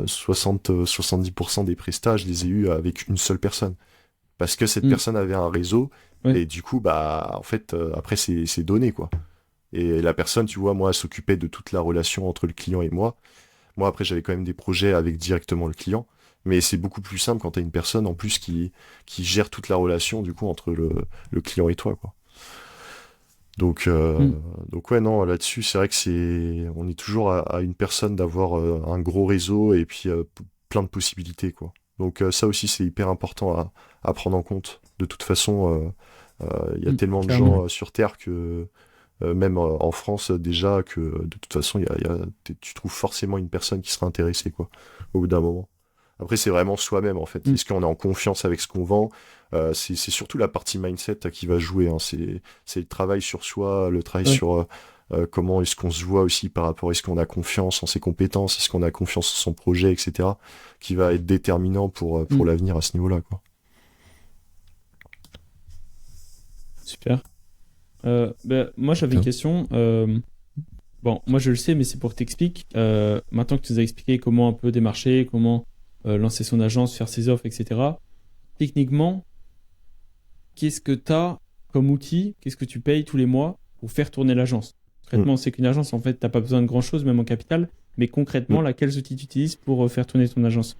70% des prestats, je les ai eus avec une seule personne parce que cette Hmm. personne avait un réseau Ouais, et du coup bah en fait après c'est donné quoi. Et la personne tu vois moi elle s'occupait de toute la relation entre le client et moi après j'avais quand même des projets avec directement le client, mais c'est beaucoup plus simple quand t'as une personne en plus qui gère toute la relation du coup entre le client et toi quoi. Donc hmm. donc ouais non là-dessus c'est vrai que c'est on est toujours à une personne d'avoir un gros réseau et puis plein de possibilités quoi. Donc ça aussi c'est hyper important à prendre en compte. De toute façon il y a Hmm. tellement de Carrément. gens sur Terre que même en France déjà que de toute façon tu trouves forcément une personne qui sera intéressée quoi au bout d'un moment. Après c'est vraiment soi-même en fait. Hmm. Est-ce qu'on est en confiance avec ce qu'on vend? C'est surtout la partie mindset qui va jouer. Hein. C'est le travail sur soi, le travail Ouais. sur comment est-ce qu'on se voit aussi par rapport est-ce qu'on a confiance en ses compétences, est-ce qu'on a confiance en son projet, etc. qui va être déterminant Hmm. pour l'avenir à ce niveau-là quoi. Super. Ben, moi, j'avais une Top. question. Bon, moi, je le sais, mais c'est pour que t'expliques. Maintenant que tu nous as expliqué comment un peu démarcher, comment lancer son agence, faire ses offres, etc. Techniquement, qu'est-ce que tu as comme outil, qu'est-ce que tu payes tous les mois pour faire tourner l'agence? Concrètement, c'est qu'une agence, en fait, tu n'as pas besoin de grand-chose, même en capital, mais concrètement, là, quels outils tu utilises pour faire tourner ton agence?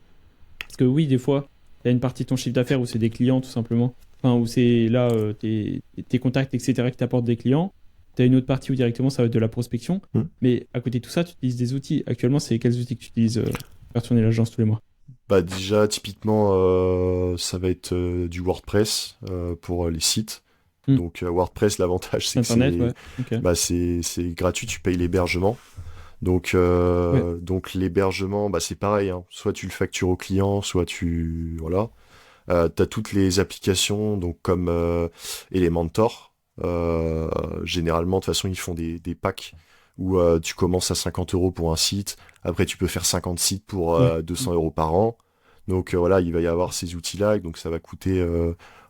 Parce que oui, des fois, il y a une partie de ton chiffre d'affaires où c'est des clients, tout simplement. Enfin, où c'est là tes contacts, etc., qui t'apportent des clients. Tu as une autre partie où directement, ça va être de la prospection. Mais à côté de tout ça, tu utilises des outils. Actuellement, c'est quels outils que tu utilises pour faire tourner l'agence tous les mois? Bah déjà, typiquement, ça va être du WordPress pour les sites. Donc WordPress, l'avantage, c'est Internet, que ouais. Okay. bah, c'est gratuit, tu payes l'hébergement. Donc, donc l'hébergement, bah, c'est pareil, hein. Soit tu le factures au client, soit tu... Voilà. T'as toutes les applications, donc comme Elementor. Généralement, de toute façon, ils font des packs où tu commences à 50 € pour un site. Après, tu peux faire 50 sites pour 200 € par an. Donc voilà, il va y avoir ces outils-là. Donc ça va coûter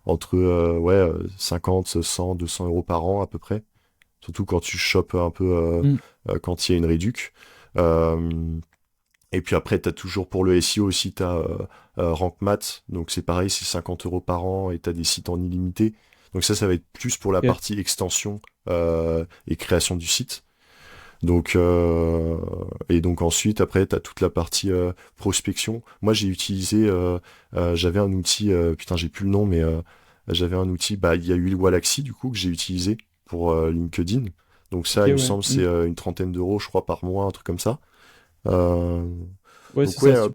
entre 50, 100, 200 € par an à peu près. Surtout quand tu chopes un peu quand il y a une réduc. Et puis après, tu as toujours pour le SEO aussi, tu as Rank Math. Donc c'est pareil, c'est 50 € par an et tu as des sites en illimité. Donc ça va être plus pour la partie extension et création du site. Donc, et donc ensuite, après, tu as toute la partie prospection. Moi, j'ai utilisé, j'avais un outil, putain, j'ai plus le nom, mais j'avais un outil, bah, il y a eu le Wallaxy, du coup, que j'ai utilisé pour LinkedIn. Donc ça, il me semble, c'est une trentaine d'euros, je crois, par mois, un truc comme ça. Ouais, donc c'est ça,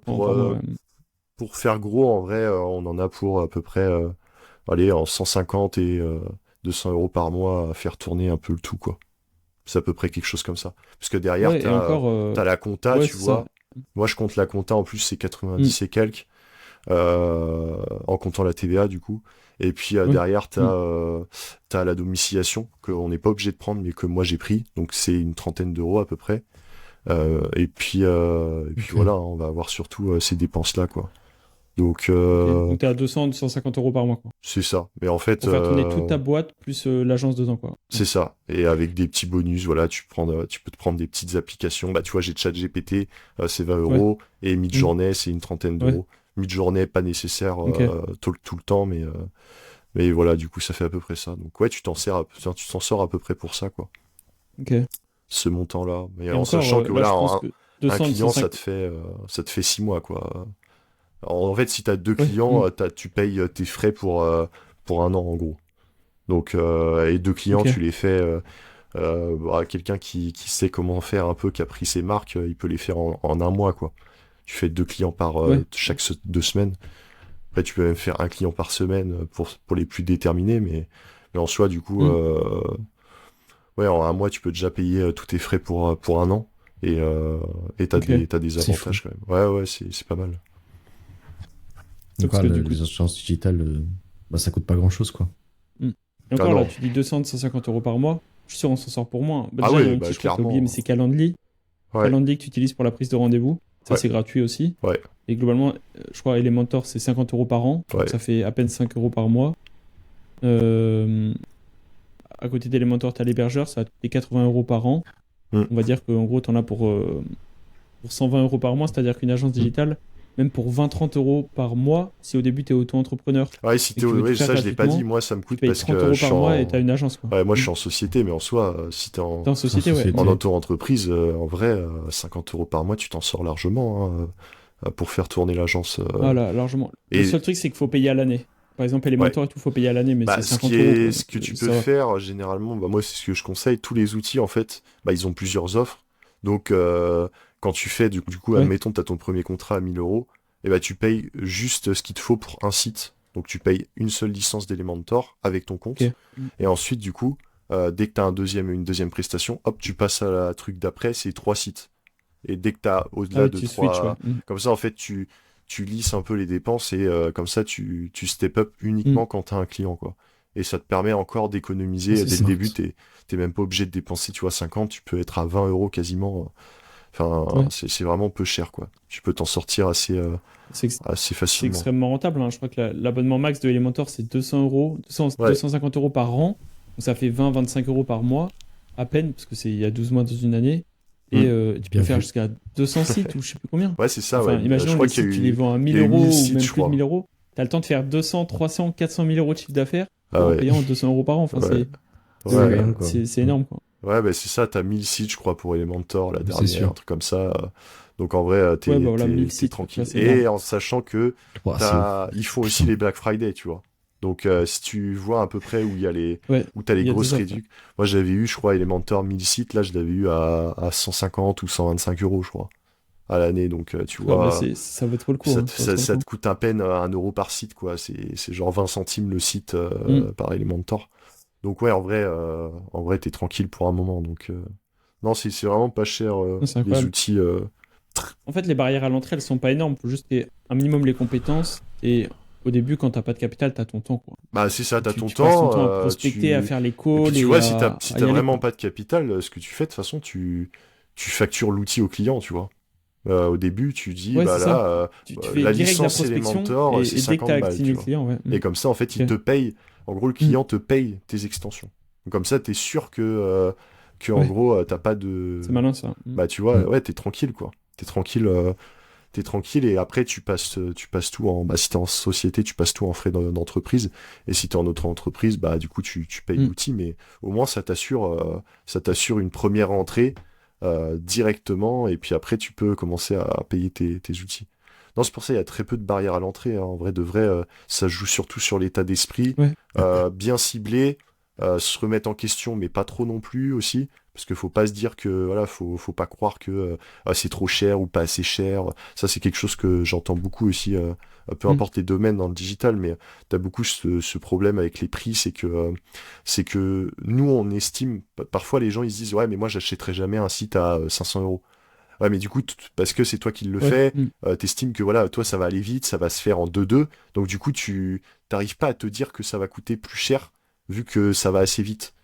pour faire gros, en vrai, on en a pour à peu près, allez, en 150 et 200 € par mois à faire tourner un peu le tout, quoi. C'est à peu près quelque chose comme ça. Parce que derrière, t'as la compta, tu vois. Ça. Moi, je compte la compta, en plus, c'est 90 et quelques, en comptant la TVA, du coup. Et puis derrière, t'as la domiciliation, qu'on n'est pas obligé de prendre, mais que moi, j'ai pris. Donc, c'est une trentaine d'euros à peu près. Et puis voilà, on va avoir surtout ces dépenses-là, quoi. Donc, donc t'es à 200, 250 € par mois, quoi. C'est ça. Mais en fait, pour faire tourner toute ta boîte plus l'agence dedans, quoi. C'est ça. Et avec des petits bonus, voilà, tu peux te prendre des petites applications. Bah, tu vois, j'ai ChatGPT, c'est 20 €, et Midjourney, c'est une trentaine d'euros. Midjourney, pas nécessaire tout le temps, mais voilà, du coup, ça fait à peu près ça. Donc ouais, tu t'en sors à peu près pour ça, quoi. Ok. Ce montant-là. Mais et en encore, sachant que voilà, un client, 250... ça te fait 6 mois, quoi. En fait, si t'as 2 clients, tu payes tes frais pour un an, en gros. Donc, et 2 clients, tu les fais quelqu'un qui sait comment faire un peu, qui a pris ses marques, il peut les faire en un mois, quoi. Tu fais 2 clients par chaque 2 semaines. Après, tu peux même faire un client par semaine pour les plus déterminés, mais en soi, du coup, en un mois, tu peux déjà payer tous tes frais pour un an, et t'as des avantages quand même. Ouais, c'est pas mal. Donc, les assurances digitales, ça coûte pas grand-chose, quoi. Et encore là, tu dis 200, 150 € par mois. Je suis sûr, on s'en sort pour moins. Déjà, il y a un outil, je crois que t'as oublié, mais c'est Calendly. Calendly que tu utilises pour la prise de rendez-vous. Ça, c'est gratuit aussi. Ouais. Et globalement, je crois Elementor, c'est 50 € par an. Donc ça fait à peine 5 € par mois. À côté d'Elementor, tu as l'hébergeur, ça fait 80 € par an. On va dire qu'en gros, tu en as pour 120 € par mois, c'est-à-dire qu'une agence digitale, même pour 20-30 € par mois, si au début tu es auto-entrepreneur. Ouais, si ça je l'ai pas dit, moi ça me coûte parce que 30 € par mois et tu as une agence, quoi. Ouais, moi je suis en société, mais en soi, si t'es en société, en auto-entreprise, en vrai, 50 € par mois, tu t'en sors largement pour faire tourner l'agence. Voilà, largement. Le seul truc, c'est qu'il faut payer à l'année. Par exemple, Elementor et tout, il faut payer à l'année, mais c'est 50 €. Ce que tu peux faire, généralement, moi, c'est ce que je conseille. Tous les outils, en fait, ils ont plusieurs offres. Donc, quand tu fais, du coup, admettons, tu as ton premier contrat à 1000 €, et tu payes juste ce qu'il te faut pour un site. Donc, tu payes une seule licence d'Elementor avec ton compte. Et ensuite, du coup, dès que tu as une deuxième prestation, hop, tu passes à la truc d'après, c'est 3 sites. Et dès que tu as au-delà de 3... Comme ça, en fait, tu lisses un peu les dépenses et comme ça tu step up uniquement quand t'as un client, quoi. Et ça te permet encore d'économiser dès le début. T'es même pas obligé de dépenser, tu vois, 50, tu peux être à 20 € quasiment. Enfin, c'est vraiment peu cher, quoi. Tu peux t'en sortir assez facilement. C'est extrêmement rentable, hein. Je crois que l'abonnement max de Elementor, c'est 200 €, 250 € par an. Donc ça fait 20-25 € par mois, à peine, parce que il y a 12 mois dans une année. Et tu peux Bien faire vu. jusqu'à 200 sites ou je sais plus combien. Ouais, c'est ça, Enfin, ouais. Je imaginons crois les qu'il y a sites, tu eu, les vends à il 1000 y a eu euros 1000 ou sites, même je plus de crois. 1000 euros. Tu as le temps de faire 200, 300, 400 000 euros de chiffre d'affaires Ah en ouais. payant 200 euros par an. Enfin, Ouais. C'est Ouais, rien, quoi. c'est énorme, quoi. ouais, bah c'est ça, t'as 1000 sites, je crois, pour Elementor, la C'est dernière, un sûr. truc comme ça. Donc en vrai, Ouais, bah voilà, 1000 t'es sites, tu vois, tranquille. c'est énorme. Et en sachant que Ouais, c'est ouf. ils font aussi Putain. les Black Friday, tu vois. Donc si tu vois à peu près où il y a Ouais, où t'as les il y a grosses des offres. réductions. Moi j'avais eu, je crois, Elementor 1000 sites, là je l'avais eu à 150 ou 125 euros, je crois, à l'année. Donc tu Ouais, bah vois, ça vaut trop le coup. Hein, ça vaut trop le ça coup. te coûte à peine 1 euro par site, quoi. C'est genre 20 centimes le site Mm. par Elementor. Donc ouais, en vrai, t'es tranquille pour un moment. Donc non, c'est vraiment pas cher Non, c'est les incroyable. outils. En fait, les barrières à l'entrée, elles sont pas énormes. Faut juste un minimum les compétences. Et au début, quand t'as pas de capital, t'as ton temps, quoi. Bah c'est ça, t'as ton Tu passes ton temps, temps à prospecter, à faire les et puis calls tu et vois, si à t'as y aller, vraiment quoi. pas de capital, ce que tu fais de toute façon, tu factures l'outil au client, tu vois. Au début, tu dis Ouais, bah c'est ça. là, Tu fais la direct de la licence prospection Elementor, c'est et dès que 50 t'as balles, signé tu le vois. client, ouais. Et comme ça, en fait, il Ok. te paye. En gros, le Mm. client te paye tes extensions. Donc, comme ça, t'es sûr que en Ouais, gros, t'as pas de. c'est malin, ça. Mm. Bah tu vois, Mm. ouais, t'es tranquille, quoi. T'es tranquille et après tu passes tout en, bah si t'es en société, tu passes tout en frais d'entreprise et si t'es en autre entreprise, bah du coup tu payes Mm. l'outil, mais au moins ça t'assure une première entrée directement et puis après tu peux commencer à payer tes outils. Non, c'est pour ça il y a très peu de barrières à l'entrée, hein. En vrai de vrai, ça joue surtout sur l'état d'esprit, Ouais. bien ciblé, se remettre en question, mais pas trop non plus aussi. Parce qu'il faut pas se dire que voilà, faut pas croire que ah, c'est trop cher ou pas assez cher. Ça, c'est quelque chose que j'entends beaucoup aussi, peu Mm. importe les domaines dans le digital, mais tu as beaucoup ce problème avec les prix, c'est que nous, on estime, parfois les gens, ils se disent, ouais, mais moi, j'achèterai jamais un site à 500 euros. Ouais, mais du coup, parce que c'est toi qui le Ouais. fais, Mm. t'estimes que voilà, toi, ça va aller vite, ça va se faire en 2-2. Donc, du coup, tu t'arrives pas à te dire que ça va coûter plus cher, vu que ça va assez vite.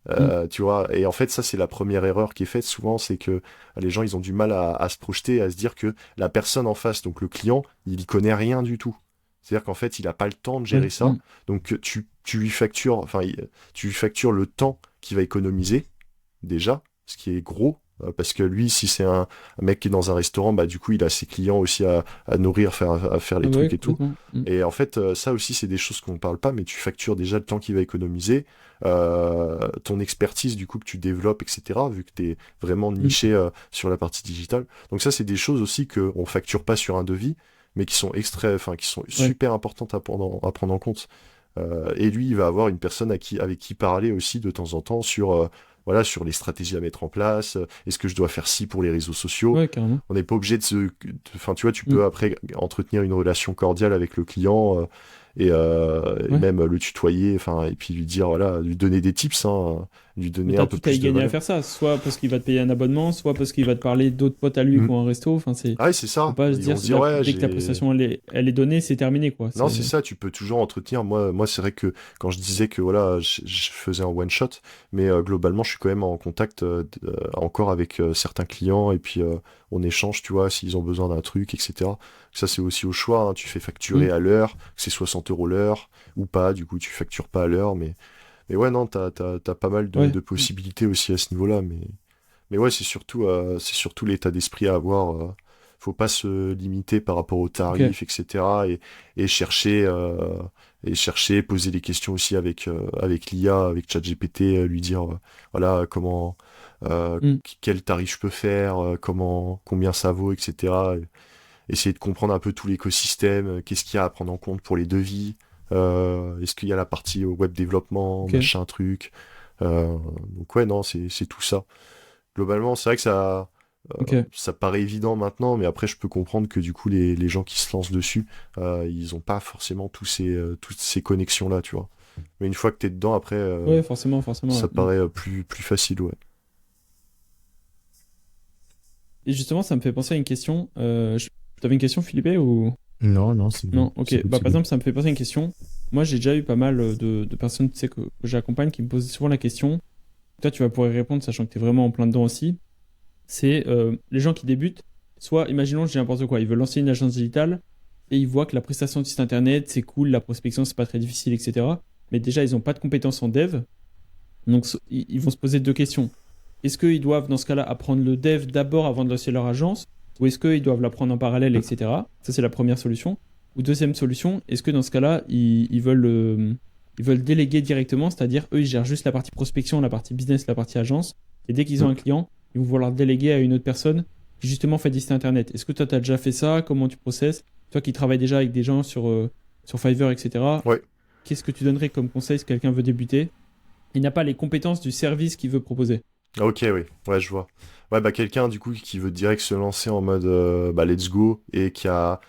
Mm. Tu vois, et en fait, ça, c'est la première erreur qui est faite souvent, c'est que les gens, ils ont du mal à se projeter, à se dire que la personne en face, donc le client, il y connaît rien du tout. C'est-à-dire qu'en fait, il a pas le temps de gérer Ouais. ça. Mm. Donc, tu lui factures, tu lui factures le temps qu'il va économiser, déjà, ce qui est gros. Parce que lui, si c'est un mec qui est dans un restaurant, bah du coup, il a ses clients aussi à nourrir, à faire Ah les bah ouais, trucs et tout. complètement. Mm. Et en fait, ça aussi, c'est des choses qu'on parle pas, mais tu factures déjà le temps qu'il va économiser, ton expertise du coup que tu développes, etc. Vu que tu es vraiment Mm. niché sur la partie digitale. Donc ça, c'est des choses aussi qu'on facture pas sur un devis, mais qui sont qui sont Ouais. super importantes à prendre en compte. Et lui, il va avoir une personne avec qui parler aussi de temps en temps sur, voilà, sur les stratégies à mettre en place. Est-ce que je dois faire ci pour les réseaux sociaux? Ouais, carrément. On n'est pas obligé enfin, tu vois, tu Mm. peux après entretenir une relation cordiale avec le client et Ouais. même le tutoyer, enfin, et puis lui dire, voilà, lui donner des tips, hein, lui Mais donner t'as un peu tout à y plus de gagner à valeur. faire ça, soit parce qu'il va te payer un abonnement, soit parce qu'il va te parler d'autres potes à lui qui Mm. ont un resto. Enfin, c'est Ah, ouais, c'est faut ça. pas se Ils vont dire se dire, ouais, dès que la prestation elle est donnée, c'est terminé, quoi. non, c'est ça, tu peux toujours entretenir. Moi c'est vrai que quand je disais que voilà, je faisais un one shot, mais globalement, je suis quand même en contact encore avec certains clients et puis on échange, tu vois, s'ils ont besoin d'un truc, etc. Ça, c'est aussi au choix, hein. Tu fais facturer Mm. à l'heure, que c'est 60 euros l'heure ou pas, du coup, tu factures pas à l'heure, mais ouais, non, t'as pas mal Ouais. de possibilités aussi à ce niveau-là, mais ouais, c'est surtout l'état d'esprit à avoir. Faut pas se limiter par rapport aux Ok. tarifs, etc. Et chercher, poser des questions aussi avec l'IA, avec ChatGPT, lui dire, voilà, Mm. quel tarif je peux faire, combien ça vaut, etc. Essayer de comprendre un peu tout l'écosystème, qu'est-ce qu'il y a à prendre en compte pour les devis, est-ce qu'il y a la partie web développement, Ok. machin truc. Euh, donc ouais, non, c'est tout ça. Globalement, c'est vrai que Ok. ça paraît évident maintenant, mais après, je peux comprendre que du coup, les gens qui se lancent dessus, ils ont pas forcément toutes ces connexions-là, tu vois. Mais une fois que t'es dedans, après, Ouais, forcément, forcément. ça Ouais. Mm. paraît plus facile, ouais. Et justement, ça me fait penser à une question. T'avais une question, Philippe, ou... Non, non, c'est bon. Non, ok. C'est good, Bah, c'est par good. exemple, ça me fait penser à une question. Moi, j'ai déjà eu pas mal de personnes, tu sais, que j'accompagne qui me posent souvent la question. Toi, tu vas pouvoir y répondre, sachant que tu es vraiment en plein dedans aussi. C'est les gens qui débutent. Soit, imaginons, je dis n'importe quoi, ils veulent lancer une agence digitale et ils voient que la prestation de site internet, c'est cool, la prospection, c'est pas très difficile, etc. Mais déjà, ils n'ont pas de compétences en dev. Donc, ils vont se poser deux questions. est-ce qu'ils doivent, dans ce cas-là, apprendre le dev d'abord avant de lancer leur agence, ou est-ce qu'ils doivent l'apprendre en parallèle, etc. Ça, c'est la première solution. Ou deuxième solution, est-ce que dans ce cas-là, ils veulent déléguer directement, c'est-à-dire eux, ils gèrent juste la partie prospection, la partie business, la partie agence, et dès qu'ils ont un client, ils vont vouloir déléguer à une autre personne qui justement fait des sites internet. Est-ce que toi, tu as déjà fait ça? Comment tu processes? Toi qui travailles déjà avec des gens sur Fiverr, etc. Ouais. Qu'est-ce que tu donnerais comme conseil si quelqu'un veut débuter? Il n'a pas les compétences du service qu'il veut proposer. Ok, oui, ouais, je vois. Ouais, bah quelqu'un du coup qui veut direct se lancer en mode let's go et qui a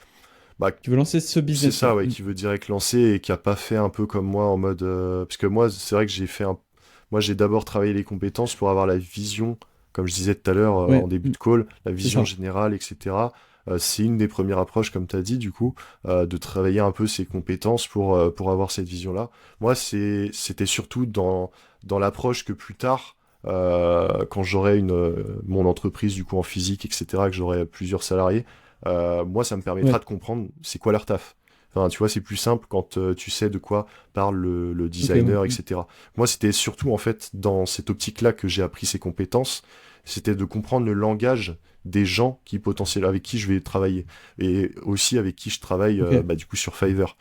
bah Tu veux lancer ce c'est business. ça, ouais, qui veut direct lancer et qui a pas fait un peu comme moi en mode parce que moi c'est vrai que moi j'ai d'abord travaillé les compétences pour avoir la vision, comme je disais tout à l'heure Ouais, en début de call, la c'est vision ça. générale, etc. C'est une des premières approches, comme tu as dit, du coup, de travailler un peu ses compétences pour avoir cette vision-là. Moi, c'était surtout dans l'approche que plus tard, quand j'aurai mon entreprise, du coup, en physique, etc., que j'aurai plusieurs salariés, moi, ça me permettra Ouais, de comprendre c'est quoi leur taf. Enfin, tu vois, c'est plus simple quand tu sais de quoi parle le ok, ouais. designer, etc. Moi, c'était surtout, en fait, dans cette optique-là que j'ai appris ces compétences, c'était de comprendre le langage des gens qui potentiellement avec qui je vais travailler et aussi avec qui je travaille Ok. du coup sur Fiverr.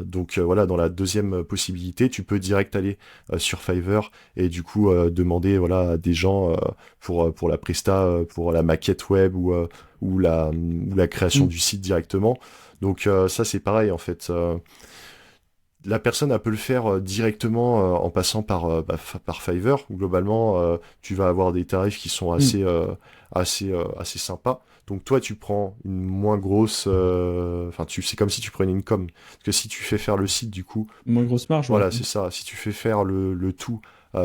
Donc voilà, dans la deuxième possibilité, tu peux direct aller sur Fiverr et du coup demander voilà à des gens pour la presta, pour la maquette web ou la création Mm. du site directement. Donc ça c'est pareil en fait. La personne elle peut le faire directement en passant par Fiverr où globalement tu vas avoir des tarifs qui sont Mm. assez sympas. Donc toi tu prends une moins grosse enfin c'est comme si tu prenais une com. Parce que si tu fais faire le site du coup, Moins grosse marge, ouais. voilà, c'est ça. Si tu fais faire le tout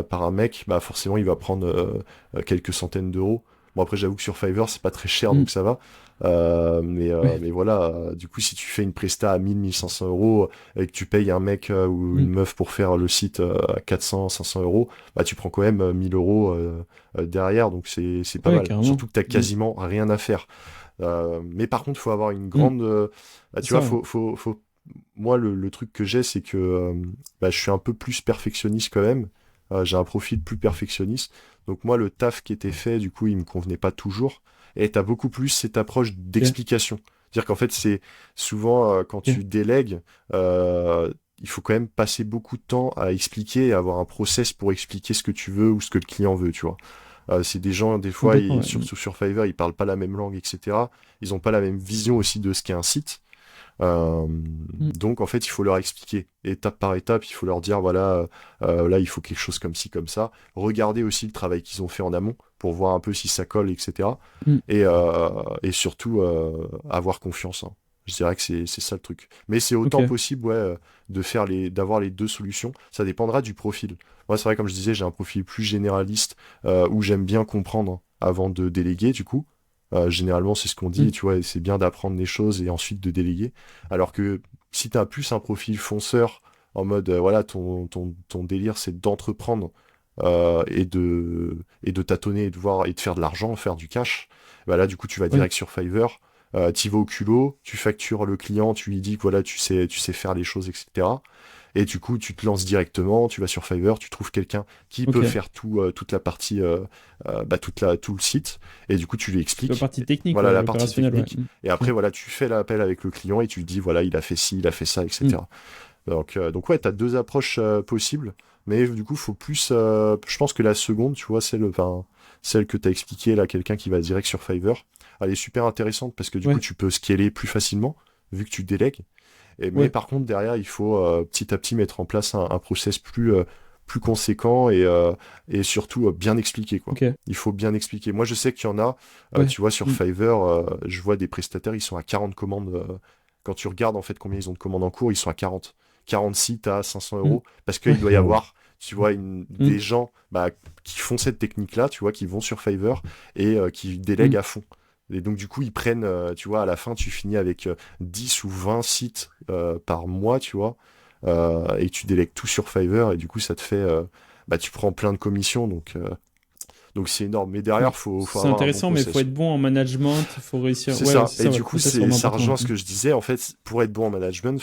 par un mec, bah forcément il va prendre quelques centaines d'euros. Bon après j'avoue que sur Fiverr c'est pas très cher Mm. donc ça va. Ouais. Mais voilà, du coup si tu fais une presta à 1000-1500 euros et que tu payes un mec ou une Mm. meuf pour faire le site à 400-500 euros, bah tu prends quand même 1000 euros derrière donc c'est pas Ouais, mal. carrément. Surtout que t'as Mm. quasiment rien à faire. Mais par contre, faut avoir une Mm. grande. C'est Tu vois, ça, ouais. moi, le truc que j'ai, c'est que je suis un peu plus perfectionniste quand même. J'ai un profil plus perfectionniste. Donc moi, le taf qui était fait, du coup, il me convenait pas toujours. Et t'as beaucoup plus cette approche Ok. d'explication. C'est-à-dire qu'en fait, c'est souvent quand Ok. tu délègues, il faut quand même passer beaucoup de temps à expliquer et avoir un process pour expliquer ce que tu veux ou ce que le client veut, tu vois. C'est des gens, des fois, Complètement, ouais. Mm. surtout sur Fiverr, ils parlent pas la même langue, etc. Ils ont pas la même vision aussi de ce qu'est un site. Euh, Mm. donc en fait, il faut leur expliquer étape par étape. Il faut leur dire voilà, là il faut quelque chose comme ci, comme ça. Regarder aussi le travail qu'ils ont fait en amont pour voir un peu si ça colle, etc. Mm. Et surtout avoir confiance, hein. Je dirais que c'est ça le truc. Mais c'est autant Ok. possible, ouais, d'avoir les deux solutions. Ça dépendra du profil. Moi, c'est vrai, comme je disais, j'ai un profil plus généraliste où j'aime bien comprendre avant de déléguer, du coup. Généralement, c'est ce qu'on dit, Mm. tu vois, et c'est bien d'apprendre les choses et ensuite de déléguer. Alors que si tu as plus un profil fonceur, en mode, voilà, ton délire, c'est d'entreprendre et de tâtonner et de voir et de faire de l'argent, faire du cash, bah là, du coup, tu vas Ouais. direct sur Fiverr, t'y vas au culot, tu factures le client, tu lui dis que voilà, tu sais faire les choses, etc. Et du coup, tu te lances directement, tu vas sur Fiverr, tu trouves quelqu'un qui peut Ok. faire toute la partie, tout le site, et du coup, tu lui La expliques, partie technique, voilà, ouais, la partie opérationnelle, ouais. technique, Mm. et après, Ok. voilà, tu fais l'appel avec le client et tu lui dis, voilà, il a fait ci, il a fait ça, Mm. etc. Donc ouais, t'as deux approches possibles, mais du coup, faut plus, je pense que la seconde, tu vois, celle que t'as expliqué là, quelqu'un qui va direct sur Fiverr, elle est super intéressante parce que du coup, Ouais. tu peux scaler plus facilement, vu que tu délègues. Mais Ouais. par contre, derrière, il faut petit à petit mettre en place un process plus conséquent et surtout bien expliqué, quoi. Ok. Il faut bien expliquer. Moi, je sais qu'il y en a, Ouais. tu vois, sur Mm. Fiverr, je vois des prestataires, ils sont à 40 commandes. Quand tu regardes en fait combien ils ont de commandes en cours, ils sont à 40. 40 sites à 500 Mm. euros parce qu'il Ouais. doit y Ah ouais. avoir, tu vois, Mm. des gens qui font cette technique-là, tu vois, qui vont sur Fiverr et qui délèguent Mm. à fond. Et donc, du coup, ils prennent, tu vois, à la fin, tu finis avec 10 ou 20 sites par mois, tu vois, et tu délègues tout sur Fiverr, et du coup, ça te fait, tu prends plein de commissions, donc c'est énorme. Mais derrière, faut C'est avoir un bon intéressant, mais il faut process. être bon en management, il faut réussir. C'est Ouais, ça. c'est Et ça, ouais, du le coup, process, c'est vraiment ça important. rejoint ce que je disais. En fait, pour être bon en management,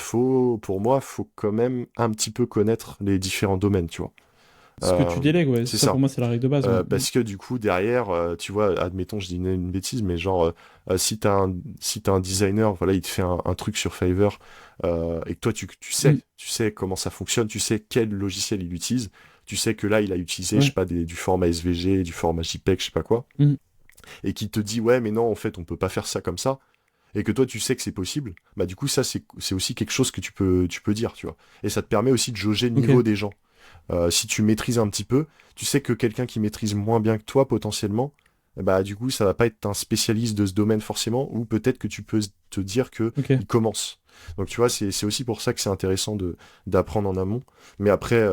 pour moi, faut quand même un petit peu connaître les différents domaines, tu vois. Ce que tu délègues, ouais. C'est Ça, ça. pour moi, c'est la règle de base. Ouais. Parce que du coup, derrière, tu vois, admettons, je dis une bêtise, mais genre, si t'as un designer, voilà, il te fait un truc sur Fiverr, et que toi, tu sais comment ça fonctionne, tu sais quel logiciel il utilise, tu sais que là, il a utilisé, je sais pas, du format SVG, du format JPEG, je sais pas quoi, et qui te dit, ouais, mais non, en fait, on peut pas faire ça comme ça, et que toi, tu sais que c'est possible, bah, du coup, ça, c'est aussi quelque chose que tu peux dire, tu vois. Et ça te permet aussi de jauger le niveau des gens. Si tu maîtrises un petit peu, tu sais que quelqu'un qui maîtrise moins bien que toi potentiellement, bah du coup ça va pas être un spécialiste de ce domaine forcément, ou peut-être que tu peux te dire que il commence. Donc tu vois, c'est aussi pour ça que c'est intéressant d'apprendre en amont. Mais après,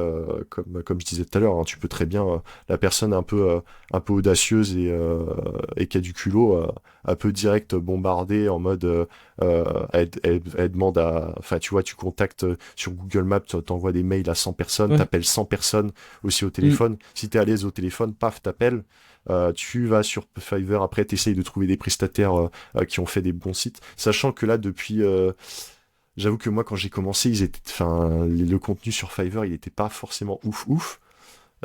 comme je disais tout à l'heure, hein, tu peux très bien la personne un peu audacieuse et qui a du culot, un peu direct bombarder en mode elle demande enfin tu vois, tu contactes sur Google Maps, t'envoies des mails à 100 personnes, t'appelles 100 personnes aussi au téléphone. Si t'es à l'aise au téléphone, paf, t'appelles. Tu vas sur Fiverr, après t'essayes de trouver des prestataires qui ont fait des bons sites, sachant que là depuis j'avoue que moi quand j'ai commencé le contenu sur Fiverr il était pas forcément ouf.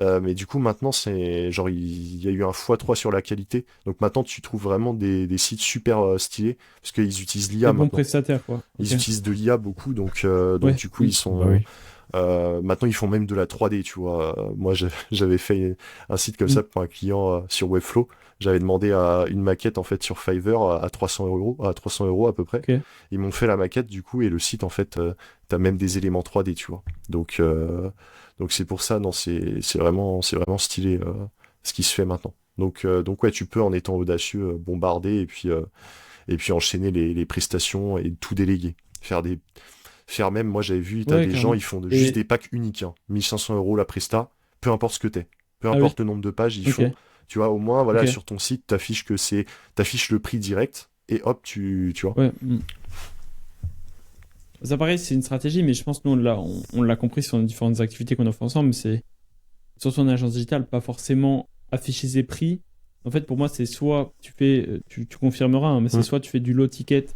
Mais du coup maintenant c'est genre il y a eu un x3 sur la qualité, donc maintenant tu trouves vraiment des sites super stylés parce qu'ils utilisent l'IA maintenant. Des bons maintenant. prestataires quoi. Ils utilisent de l'IA beaucoup, donc du coup ils sont maintenant ils font même de la 3D, tu vois. Moi j'avais fait un site comme ça pour un client sur Webflow. J'avais demandé une maquette en fait sur Fiverr à 300 euros à peu près. Ils m'ont fait la maquette du coup, et le site en fait t'as même des éléments 3D, tu vois. Donc c'est pour ça, non, c'est vraiment stylé ce qui se fait maintenant. Donc ouais, tu peux en étant audacieux bombarder et puis enchaîner les prestations et tout déléguer. Faire même, moi j'avais vu, t'as des gens, ils font juste des packs uniques, hein, 1500 euros la presta, peu importe ce que t'es, peu importe le nombre de pages, ils font, tu vois, au moins, voilà, sur ton site, t'affiches le prix direct, et hop, tu vois. Ouais. Ça pareil, c'est une stratégie, mais je pense que nous, on l'a compris sur les différentes activités qu'on a fait ensemble, c'est surtout en agence digitale, pas forcément afficher ses prix. En fait, pour moi, c'est soit tu fais, tu confirmeras, hein, mais c'est soit tu fais du low ticket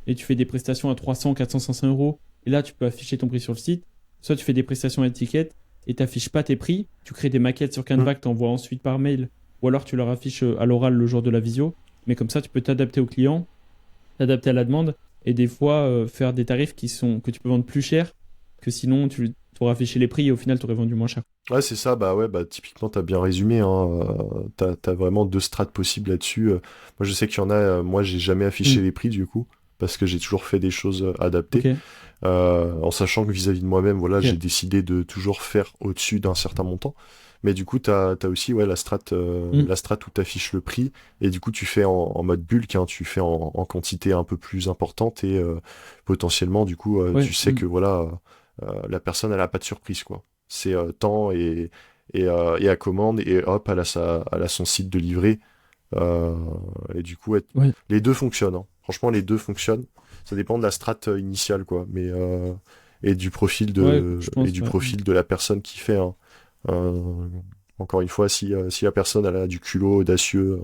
et tu fais des prestations à 300, 400, 500 euros, et là, tu peux afficher ton prix sur le site. Soit tu fais des prestations à étiquette et tu n'affiches pas tes prix, tu crées des maquettes sur Canva que tu envoies ensuite par mail, ou alors tu leur affiches à l'oral le jour de la visio, mais comme ça, tu peux t'adapter au client, t'adapter à la demande, et des fois faire des tarifs que tu peux vendre plus cher, que sinon tu aurais affiché les prix et au final tu aurais vendu moins cher. Ouais, c'est ça, bah ouais, bah typiquement t'as bien résumé, hein, t'as vraiment deux strates possibles là-dessus. Moi je sais qu'il y en a, moi j'ai jamais affiché les prix du coup, parce que j'ai toujours fait des choses adaptées, en sachant que vis-à-vis de moi-même, voilà, j'ai décidé de toujours faire au-dessus d'un certain montant. Mais du coup, t'as aussi la strate où t'affiches le prix, et du coup tu fais en mode bulk, hein, tu fais en quantité un peu plus importante, et potentiellement du coup tu sais que voilà, la personne elle a pas de surprise, quoi. C'est temps et à commande, et hop, elle a son site de livrer, et du coup les deux fonctionnent, hein. Franchement les deux fonctionnent, ça dépend de la strate initiale, quoi, mais et du profil de la personne qui fait, hein. Encore une fois, si la personne elle a du culot audacieux,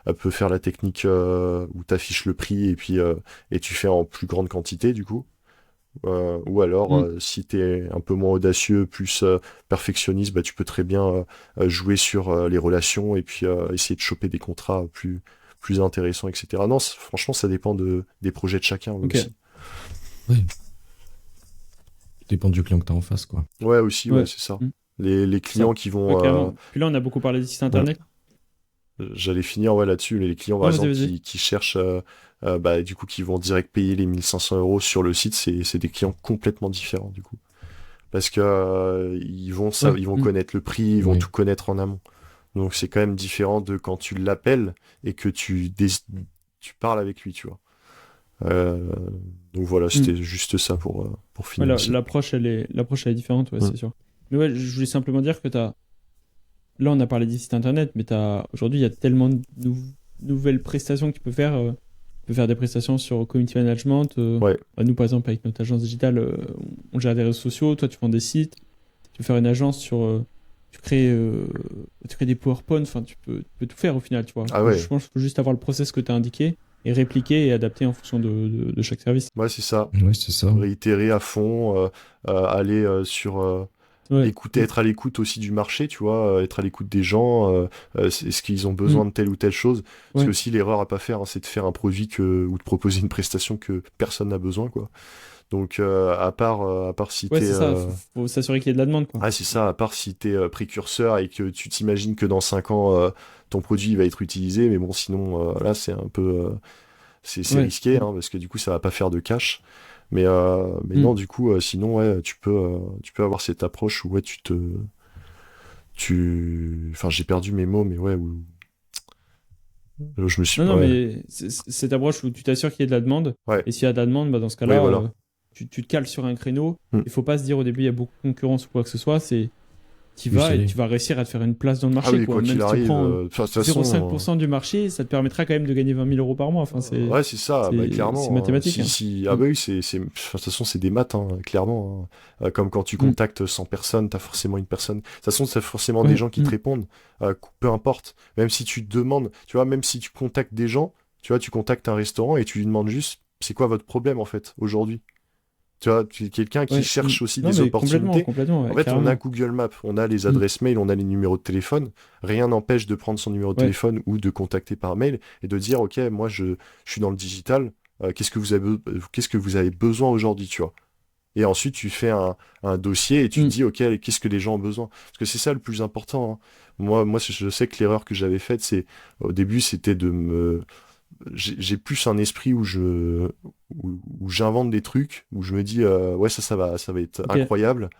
elle peut faire la technique où t'affiches le prix et tu fais en plus grande quantité du coup. Ou alors, si t'es un peu moins audacieux, plus perfectionniste, bah, tu peux très bien jouer sur les relations et puis essayer de choper des contrats plus intéressants, etc. Non, franchement, ça dépend des projets de chacun aussi. Oui. Ça dépend du client que t'as en face, quoi. Ouais, aussi, ouais, c'est ça. Les clients qui vont... Puis là, on a beaucoup parlé des sites internet. J'allais finir là-dessus, les clients par exemple qui cherchent, du coup, qui vont direct payer les 1500 euros sur le site, c'est des clients complètement différents du coup. Parce que ils vont connaître le prix, ils vont tout connaître en amont. Donc c'est quand même différent de quand tu l'appelles et que tu parles avec lui, tu vois. Donc voilà, c'était juste ça pour finir. L'approche elle est différente, c'est sûr. Mais ouais, je voulais simplement dire que là, on a parlé des sites internet, mais aujourd'hui, il y a tellement de nouvelles prestations que tu peux faire. Tu peux faire des prestations sur community management. Nous, par exemple, avec notre agence digitale, on gère des réseaux sociaux. Toi, tu vends des sites. Tu peux faire une agence sur... tu crées des PowerPoint. Enfin, tu peux tout faire au final, tu vois. Je pense qu'il faut juste avoir le process que tu as indiqué et répliquer et adapter en fonction de chaque service. Ouais, c'est ça. Ouais, c'est ça. Réitérer à fond, aller sur... Ouais. être à l'écoute aussi du marché, tu vois, être à l'écoute des gens, est-ce qu'ils ont besoin de telle ou telle chose? Parce Ouais. que aussi l'erreur à pas faire, hein, c'est de faire un produit ou de proposer une prestation que personne n'a besoin, quoi. Donc à part si Ouais, t'es c'est ça. Faut s'assurer qu'il y ait de la demande, quoi. c'est ça, à part si t'es précurseur et que tu t'imagines que dans 5 ans ton produit va être utilisé, mais bon sinon là c'est un peu c'est Ouais. risqué, hein, parce que du coup ça va pas faire de cash. Mais Mm. non, du coup sinon ouais tu peux avoir cette approche où ouais enfin j'ai perdu mes mots, mais ouais où je me suis Non, ouais mais c'est cette approche où tu t'assures qu'il y ait de la demande. ouais Et s'il y a de la demande, bah, dans ce ouais cas-là, voilà. tu te cales sur un créneau. Mm. Il faut pas se dire au début, il y a beaucoup de concurrence ou quoi que ce soit. C'est tu Oui, vas c'est et vrai. tu vas réussir à te faire une place dans le Ah marché, oui, quoi. quoi Même qu'il si tu arrive, prends enfin, de toute façon 0,5% du marché, ça te permettra quand même de gagner 20 000 euros par mois. Enfin, ouais, c'est ça, bah, c'est clairement, hein. mathématique, hein. Ah Mm. bah oui, enfin, de toute façon, c'est des maths, hein, clairement, hein. Comme quand tu Mm. contactes 100 personnes, t'as forcément une personne. De toute façon, t'as forcément des Ouais. gens qui te Mm. répondent, peu importe. Même si tu demandes, tu vois, même si tu contactes des gens, tu vois, tu contactes un restaurant et tu lui demandes juste, c'est quoi votre problème, en fait, aujourd'hui? Tu vois, tu es quelqu'un qui Ouais. Mm. cherche aussi Non, des mais complètement, opportunités. complètement, En ouais, fait, on a carrément. Google Maps, on a les Mm. adresses mail, on a les numéros de téléphone. Rien n'empêche de prendre son numéro de Ouais. téléphone ou de contacter par mail et de dire, OK, moi, je suis dans le digital. Qu'est-ce que vous avez besoin aujourd'hui, tu vois? Et ensuite, tu fais un dossier et tu te Mm. dis, OK, qu'est-ce que les gens ont besoin? Parce que c'est ça le plus important, hein. Moi, je sais que l'erreur que j'avais faite, au début, c'était j'ai plus un esprit où j'invente des trucs, où je me dis ouais ça va être Ok. incroyable.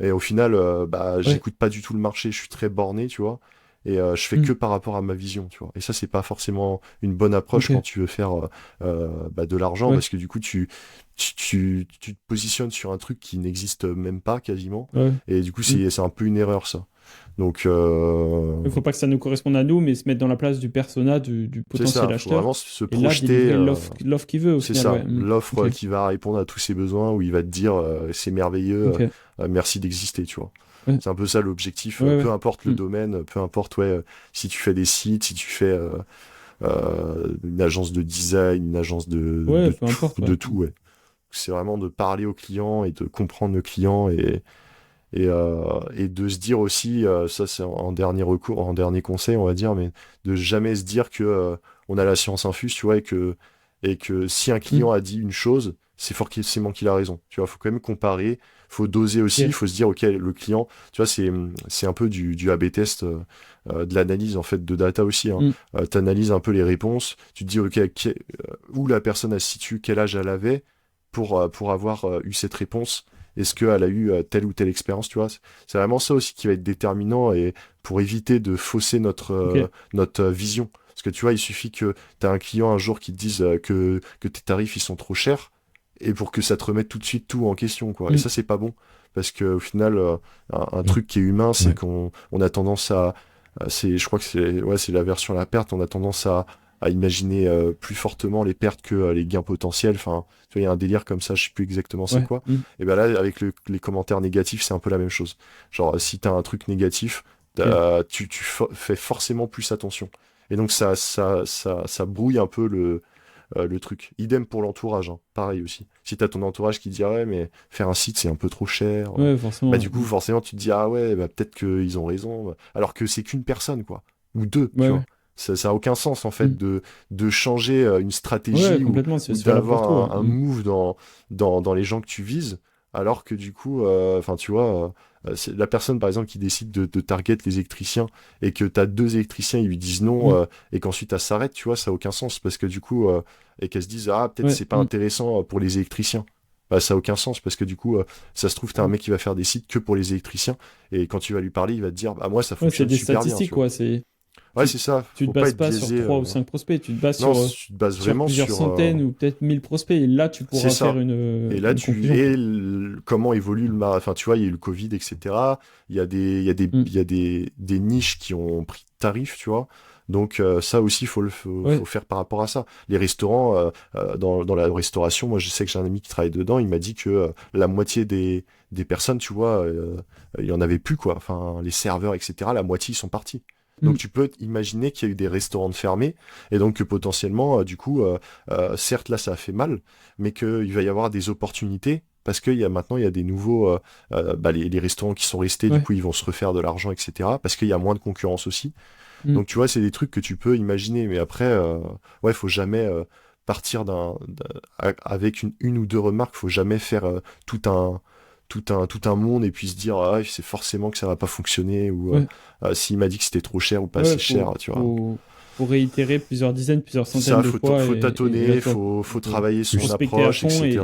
Et au final, bah Ouais. j'écoute pas du tout le marché, je suis très borné, tu vois. Et je fais Mm. que par rapport à ma vision, tu vois. Et ça, c'est pas forcément une bonne approche quand Ok. tu veux faire bah, de l'argent, Ouais. parce que du coup, tu te positionnes sur un truc qui n'existe même pas quasiment. Ouais. Et du coup, Mm. c'est un peu une erreur, ça. Donc, Il faut pas que ça nous corresponde à nous, mais se mettre dans la place du persona, du c'est ça, potentiel faut acheteur, vraiment se et là, projeter. délivrer l'offre qu'il veut au C'est final, ça, ouais. Mm. l'offre Ok. qui va répondre à tous ses besoins, où il va te dire c'est merveilleux, Ok. merci d'exister, tu vois. Ouais. C'est un peu ça l'objectif, Ouais, peu ouais. importe le Mm. domaine, peu importe ouais, si tu fais des sites, si tu fais une agence de design, une agence Ouais, peu importe, de ouais. tout, ouais. C'est vraiment de parler au client et de comprendre le client et de se dire aussi, ça c'est en dernier recours, en dernier conseil, on va dire, mais de jamais se dire que on a la science infuse, tu vois, et que si un Mm. client a dit une chose, c'est forcément qu'il a raison. Tu vois, faut quand même comparer, faut doser aussi, il Ok. faut se dire, ok, le client, tu vois, c'est un peu du A/B test, de l'analyse en fait de data aussi, hein. Mm. T'analyses un peu les réponses, tu te dis, ok, où la personne elle se situe, quel âge elle avait pour avoir eu cette réponse. Est-ce qu'elle a eu telle ou telle expérience, tu vois? C'est vraiment ça aussi qui va être déterminant et pour éviter de fausser Ok. notre vision. Parce que tu vois, il suffit que tu as un client un jour qui te dise que tes tarifs ils sont trop chers et pour que ça te remette tout de suite tout en question, quoi. Et Mm. ça, c'est pas bon. Parce qu'au final, un Mm. truc qui est humain, c'est Ouais. qu'on a tendance je crois que c'est l'aversion à la perte, on a tendance à imaginer plus fortement les pertes que les gains potentiels. Enfin, tu vois, il y a un délire comme ça, je sais plus exactement c'est Ouais. quoi. Mm. Et ben là, avec les commentaires négatifs, c'est un peu la même chose. Genre, si t'as un truc négatif, Ok. fais forcément plus attention. Et donc, ça brouille un peu le truc. Idem pour l'entourage, hein. Pareil aussi. Si t'as ton entourage qui dit, ah ouais, mais faire un site, c'est un peu trop cher. Ouais, Bah, forcément. du coup, Mm. forcément, tu te dis, ah ouais, bah, peut-être qu'ils ont raison. Alors que c'est qu'une personne, quoi. Ou deux, Ouais, tu ouais. vois. Ça a aucun sens, en fait, Mm. de changer une Ouais, stratégie complètement, ou c'est valable pour tout, ouais. d'avoir un Mm. move dans les gens que tu vises, alors que du coup, enfin, tu vois, c'est la personne, par exemple, qui décide de target les électriciens et que t'as deux électriciens, ils lui disent non, Mm. et qu'ensuite elle s'arrête, tu vois, ça a aucun sens parce que du coup, et qu'elle se dise, ah, peut-être Ouais. c'est pas Mm. intéressant pour les électriciens. Bah, ça a aucun sens parce que du coup, ça se trouve, t'as un mec qui va faire des sites que pour les électriciens et quand tu vas lui parler, il va te dire, bah, moi, ça Ouais, c'est fonctionne des super bien, statistiques, tu vois. quoi. Ouais, Tu, c'est ça, tu te faut pas bases être pas sur biaisé. 3 ou 5 prospects, tu te bases Non, tu te bases sur vraiment plusieurs sur. centaines ou peut-être 1000 prospects. Et là, tu C'est pourras faire ça. Et là, une conclusion, quoi. comment évolue enfin, tu vois, il y a eu le Covid, etc. Mm. Il y a des niches qui ont pris de tarifs, tu vois. Donc, ça aussi, faut Ouais. faire par rapport à ça. Les restaurants, dans la restauration, moi, je sais que j'ai un ami qui travaille dedans, il m'a dit que la moitié des personnes, tu vois, il y en avait plus, quoi. Enfin, les serveurs, etc., la moitié, ils sont partis. Donc, Mm. tu peux imaginer qu'il y a eu des restaurants de fermés, et donc que potentiellement, du coup, certes, là, ça a fait mal, mais qu'il va y avoir des opportunités parce maintenant, il y a des nouveaux, les restaurants qui sont restés, Ouais. du coup, ils vont se refaire de l'argent, etc. Parce qu'il y a moins de concurrence aussi. Mm. Donc, tu vois, c'est des trucs que tu peux imaginer, mais après, ouais, faut jamais partir avec une ou deux remarques, faut jamais faire tout un monde et puis se dire, ah, c'est forcément que ça va pas fonctionner, ou Ouais. s'il m'a dit que c'était trop cher ou pas Ouais, assez cher, tu vois. faut réitérer plusieurs dizaines, plusieurs centaines Ça, de fois. faut et tâtonner, là, tu vois, faut travailler son prospecter à approche, fond etc.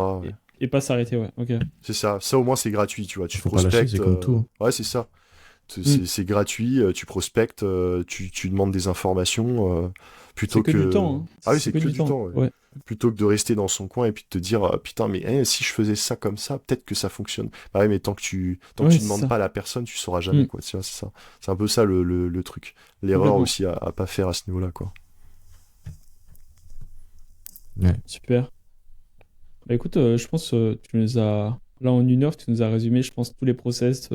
et pas s'arrêter, ouais. Ok. C'est ça. Ça, au moins, c'est gratuit, tu vois. Tu Faut pas lâcher, prospectes. c'est comme tout, hein. Ouais, c'est ça. C'est gratuit, tu prospectes, tu demandes des informations, plutôt C'est que du que... temps, hein. Ah oui, C'est c'est que du du temps. temps, ouais. Ouais. Plutôt que de rester dans son coin et puis de te dire, putain, mais si je faisais ça comme ça, peut-être que ça fonctionne. Bah ouais, mais tant que tu Ouais, c'est demandes ça. pas à la personne, tu sauras jamais, Mm. quoi. Tu vois, c'est ça. C'est un peu ça le truc. L'erreur Complètement. aussi à pas faire à ce niveau-là, quoi. Ouais. Super. Bah écoute, je pense tu nous as là en 1 heure, tu nous as résumé, je pense, tous les process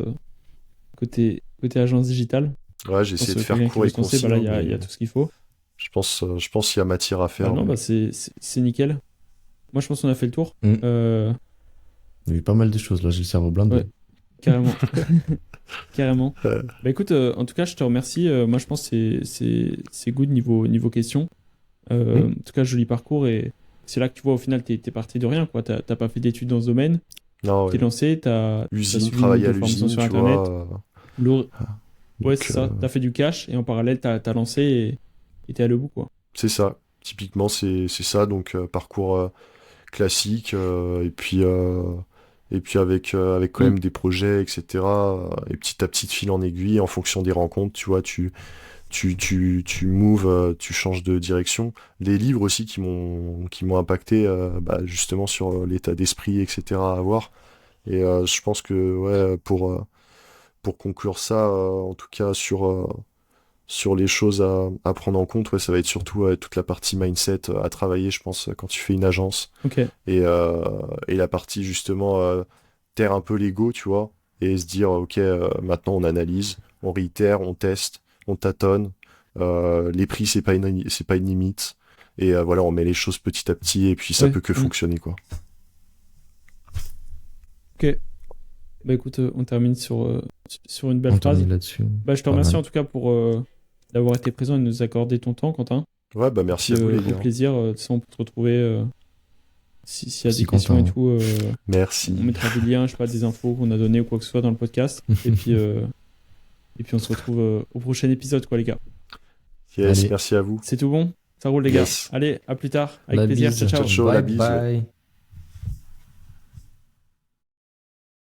côté agence digitale. Ouais, j'ai Je pense essayé de que faire quelqu'un qui court veut et se lancer, concis, bah là hein, il y a mais tout ce qu'il faut. je pense qu'il y a matière à Bah faire. non, donc. bah c'est nickel. Moi je pense qu'on a fait le tour. Mm. Euh, Il y a eu pas mal de choses là, j'ai le cerveau blindé. Ouais. Carrément. Carrément. Euh, Bah écoute, en tout cas, je te remercie. Moi, je pense que c'est good niveau questions. En tout cas, joli parcours. Et c'est là que tu vois, au final, t'es parti de rien, quoi. T'as pas fait d'études dans ce domaine. non, T'es ouais. lancé, t'as Usine, suivi une ou travailler à deux formations l'usine, sur tu Internet. vois. Le- Ouais, Donc, c'est ça. T'as fait du cash et en parallèle, t'as lancé et t'es allé au bout, quoi. c'est ça. Typiquement, c'est ça. Donc, parcours classique. Et puis avec quand Mm. même des projets, etc. Et petit à petit, de fil en aiguille, en fonction des rencontres, tu vois, tu moves, tu changes de direction. Les livres aussi qui m'ont impacté, justement sur l'état d'esprit, etc. à avoir. Et je pense que, ouais, pour conclure ça, en tout cas sur les choses à prendre en compte, ouais, ça va être surtout toute la partie mindset à travailler, je pense, quand tu fais une agence. Ok. Et la partie justement taire un peu l'ego, tu vois, et se dire, ok, maintenant on analyse, on réitère, on teste, on tâtonne. Les prix, c'est pas une limite. Et voilà, on met les choses petit à petit, et puis ça Ouais. peut que fonctionner, quoi. Ok. Bah écoute, on termine sur une belle On phrase. termine là-dessus. Bah, je te Pas remercie mal. en tout cas pour d'avoir été présent et de nous accorder ton temps, Quentin. Ouais, bah merci à vous, les Au gars. plaisir. De toute façon, on peut te retrouver s'il y a Merci, des questions Quentin. et tout. Merci. On mettra des liens, je sais pas, des infos qu'on a données ou quoi que ce soit dans le podcast. et puis on se retrouve au prochain épisode, quoi, les gars. Yes, Allez. merci à vous. C'est tout bon? Ça roule, les gars. Yes. Allez, à plus tard. Avec La plaisir. bise. Ciao, ciao. Ciao, la Bye bise, ouais. bye.